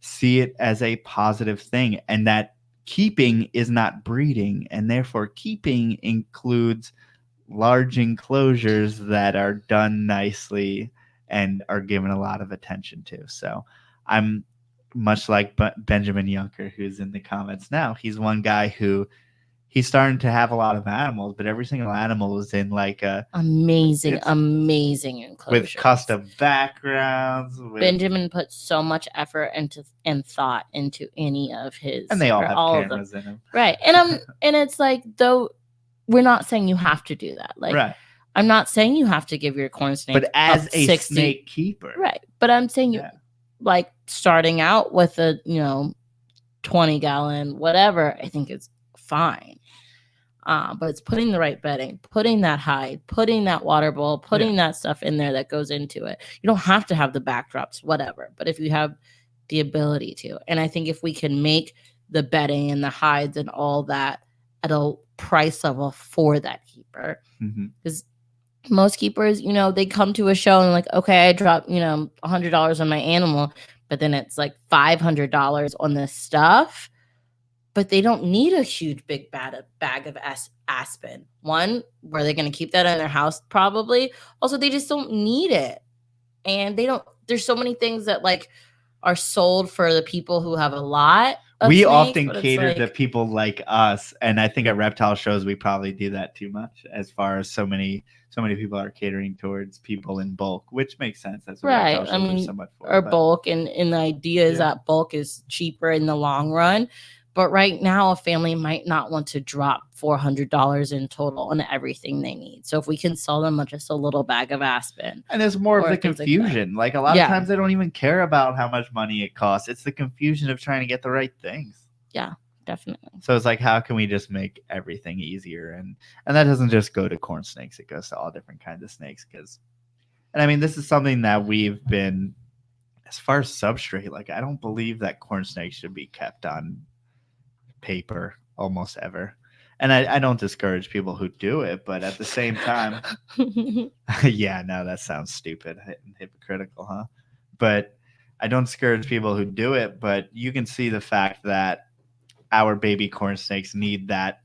see it as a positive thing, and that keeping is not breeding, and therefore keeping includes large enclosures that are done nicely and are given a lot of attention to. So I'm much like Benjamin Yunker, who's in the comments now. He's one guy who he's starting to have a lot of animals, but every single animal is in like a amazing enclosures with custom backgrounds. Benjamin put so much effort and thought into any of his, and they all have cameras in them, right? And it's like, though we're not saying you have to do that. Like, right. I'm not saying you have to give your corn snake, but as a 60, snake keeper, right? But I'm saying you like starting out with a 20-gallon whatever. I think it's fine. But it's putting the right bedding, putting that hide, putting that water bowl, putting that stuff in there that goes into it. You don't have to have the backdrops, whatever. But if you have the ability to, and I think if we can make the bedding and the hides and all that at a price level for that keeper, because most keepers, they come to a show and like, okay, I dropped, $100 on my animal, but then it's like $500 on this stuff. But they don't need a huge big bag of aspen. One, where they're going to keep that in their house probably. Also, they just don't need it. And there's so many things that like are sold for the people who have a lot of we snakes, often cater to people like us. And I think at reptile shows, we probably do that too much as far as so many people are catering towards people in bulk, which makes sense. That's what right. reptile shows are so much for. Or bulk. And the idea is that bulk is cheaper in the long run. But right now, a family might not want to drop $400 in total on everything they need. So if we can sell them just a little bag of aspen. And there's more of the confusion. Like a lot of times they don't even care about how much money it costs. It's the confusion of trying to get the right things. Yeah, definitely. So it's like, how can we just make everything easier? And that doesn't just go to corn snakes. It goes to all different kinds of snakes. And I mean, this is something that we've been, as far as substrate, like I don't believe that corn snakes should be kept on paper almost ever, and I don't discourage people who do it, but at the same time that sounds stupid and hypocritical, huh? But I don't discourage people who do it, but you can see the fact that our baby corn snakes need that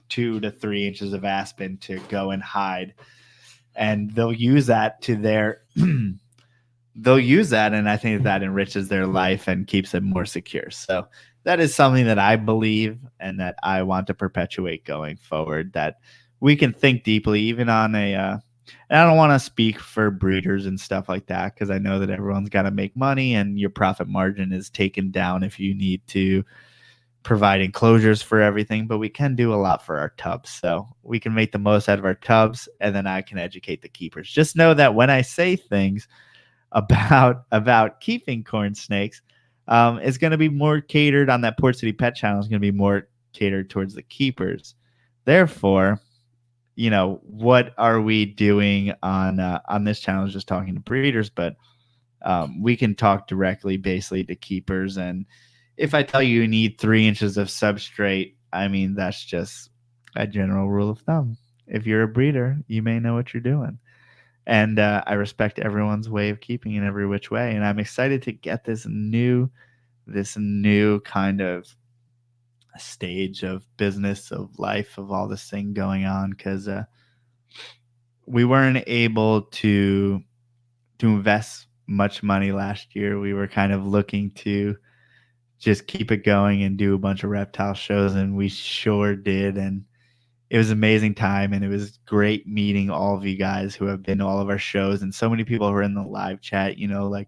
2 to 3 inches of aspen to go and hide, and they'll use that to their they'll use that, and I think that enriches their life and keeps it more secure. So that is something that I believe and that I want to perpetuate going forward, that we can think deeply, even on and I don't want to speak for breeders and stuff like that, because I know that everyone's got to make money and your profit margin is taken down if you need to provide enclosures for everything, but we can do a lot for our tubs. So we can make the most out of our tubs, and then I can educate the keepers. Just know that when I say things about keeping corn snakes, it's going to be more catered on that Port City Pet channel. Is going to be more catered towards the keepers. Therefore, what are we doing on this channel? Is just talking to breeders, but we can talk directly, basically, to keepers. And if I tell you need 3 inches of substrate, I mean that's just a general rule of thumb. If you're a breeder, you may know what you're doing. And I respect everyone's way of keeping in every which way. And I'm excited to get this new kind of stage of business, of life, of all this thing going on, because we weren't able to invest much money last year. We were kind of looking to just keep it going and do a bunch of reptile shows, and we sure did. And it was an amazing time, and it was great meeting all of you guys who have been to all of our shows, and so many people who are in the live chat, like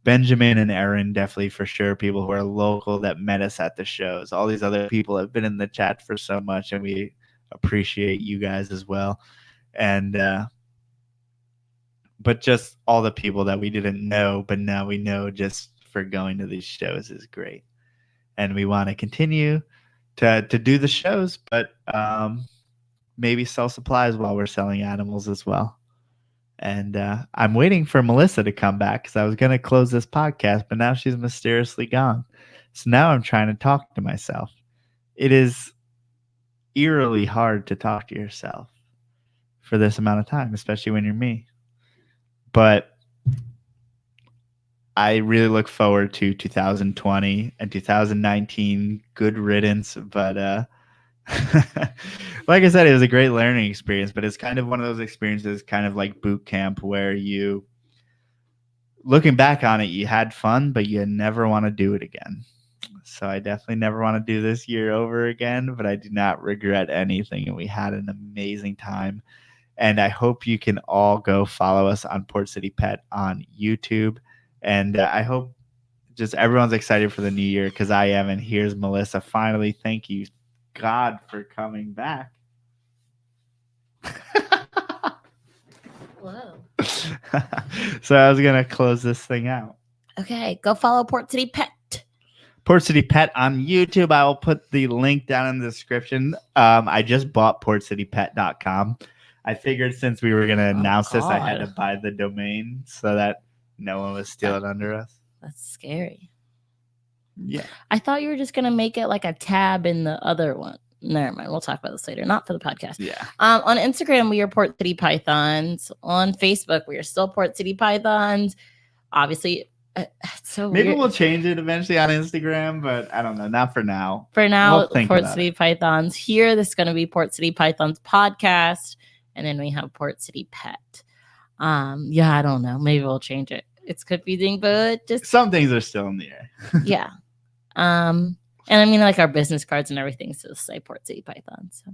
Benjamin and Aaron, definitely for sure, people who are local that met us at the shows. All these other people have been in the chat for so much, and we appreciate you guys as well. And but just all the people that we didn't know, but now we know just for going to these shows is great. And we want to continue to do the shows, but maybe sell supplies while we're selling animals as well. And I'm waiting for Melissa to come back because I was going to close this podcast, but now she's mysteriously gone. So now I'm trying to talk to myself. It is eerily hard to talk to yourself for this amount of time, especially when you're me. But I really look forward to 2020 and 2019. Good riddance. But like I said, it was a great learning experience, but it's kind of one of those experiences, kind of like boot camp, where you, looking back on it, you had fun, but you never want to do it again. So I definitely never want to do this year over again, but I do not regret anything. And we had an amazing time. And I hope you can all go follow us on Port City Pet on YouTube. And I hope just everyone's excited for the new year, because I am. And here's Melissa. Finally, thank you, God, for coming back. Whoa. So I was going to close this thing out. Okay, go follow Port City Pet. Port City Pet on YouTube. I will put the link down in the description. I just bought portcitypet.com. I figured since we were going to announce this, I had to buy the domain so that no one was stealing under us. That's scary. Yeah. I thought you were just going to make it like a tab in the other one. Never mind. We'll talk about this later. Not for the podcast. Yeah. On Instagram, we are Port City Pythons. On Facebook, we are still Port City Pythons. Obviously, so maybe weird. We'll change it eventually on Instagram, but I don't know. Not for now. For now, we'll Port City Pythons. Here, this is going to be Port City Pythons podcast. And then we have Port City Pet. Yeah, I don't know. Maybe we'll change it. It's confusing, but just some things are still in the air. Yeah. And I mean, like our business cards and everything still say Port City Python. So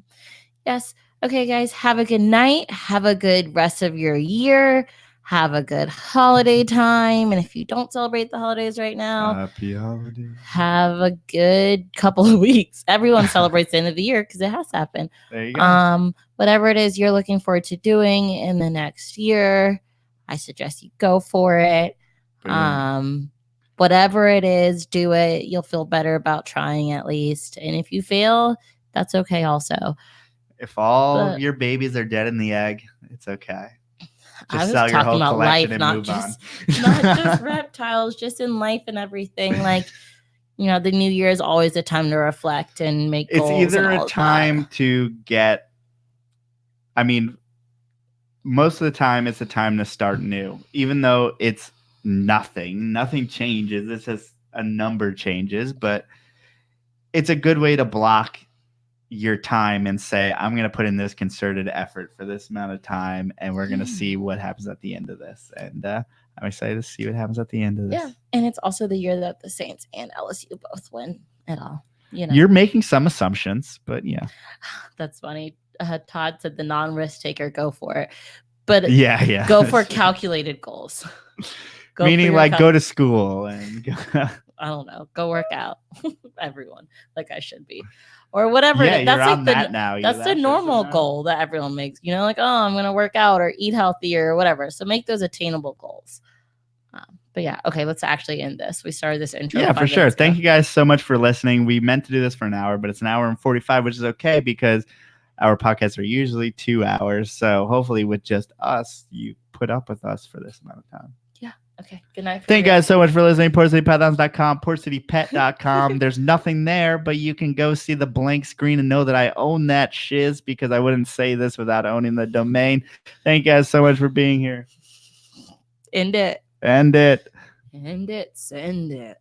yes. Okay, guys, have a good night. Have a good rest of your year. Have a good holiday time. And if you don't celebrate the holidays right now, happy holidays. Have a good couple of weeks. Everyone celebrates the end of the year because it has to happen. There you go. Whatever it is you're looking forward to doing in the next year, I suggest you go for it. Brilliant. Whatever it is, do it. You'll feel better about trying at least. And if you fail, that's okay also. If all your babies are dead in the egg, it's okay. Just I was talking about life, not just reptiles, just in life and everything. Like, the new year is always a time to reflect and make goals. It's either a time to get, most of the time it's a time to start new, even though it's nothing changes. It's just a number changes, but it's a good way to block your time and say, I'm going to put in this concerted effort for this amount of time, and we're going to see what happens at the end of this. And I'm excited to see what happens at the end of this. Yeah, and it's also the year that the Saints and LSU both win it all. You're making some assumptions, but yeah. That's funny. Todd said the non-risk taker, go for it. But yeah, go for calculated goals. Meaning like go to school and I don't know, go work out. Everyone, like I should be. Or whatever. Yeah, that's you're like on that now. That's the normal goal that everyone makes. Like, oh, I'm going to work out or eat healthier or whatever. So make those attainable goals. But yeah, okay, let's actually end this. We started this intro. Yeah, for sure. Thank you guys so much for listening. We meant to do this for an hour, but it's an hour and 45, which is okay because our podcasts are usually 2 hours. So hopefully with just us, you put up with us for this amount of time. Yeah. Okay. Good night. Thank you guys so much for listening. PortCityPythons.com, PortCityPet.com. There's nothing there, but you can go see the blank screen and know that I own that shiz because I wouldn't say this without owning the domain. Thank you guys so much for being here. End it. End it. End it. Send it.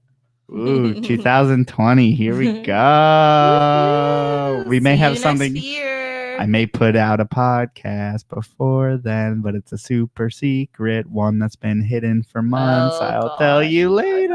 Ooh, 2020. Here we go. We may have something. I may put out a podcast before then, but it's a super secret one that's been hidden for months. I'll tell you later.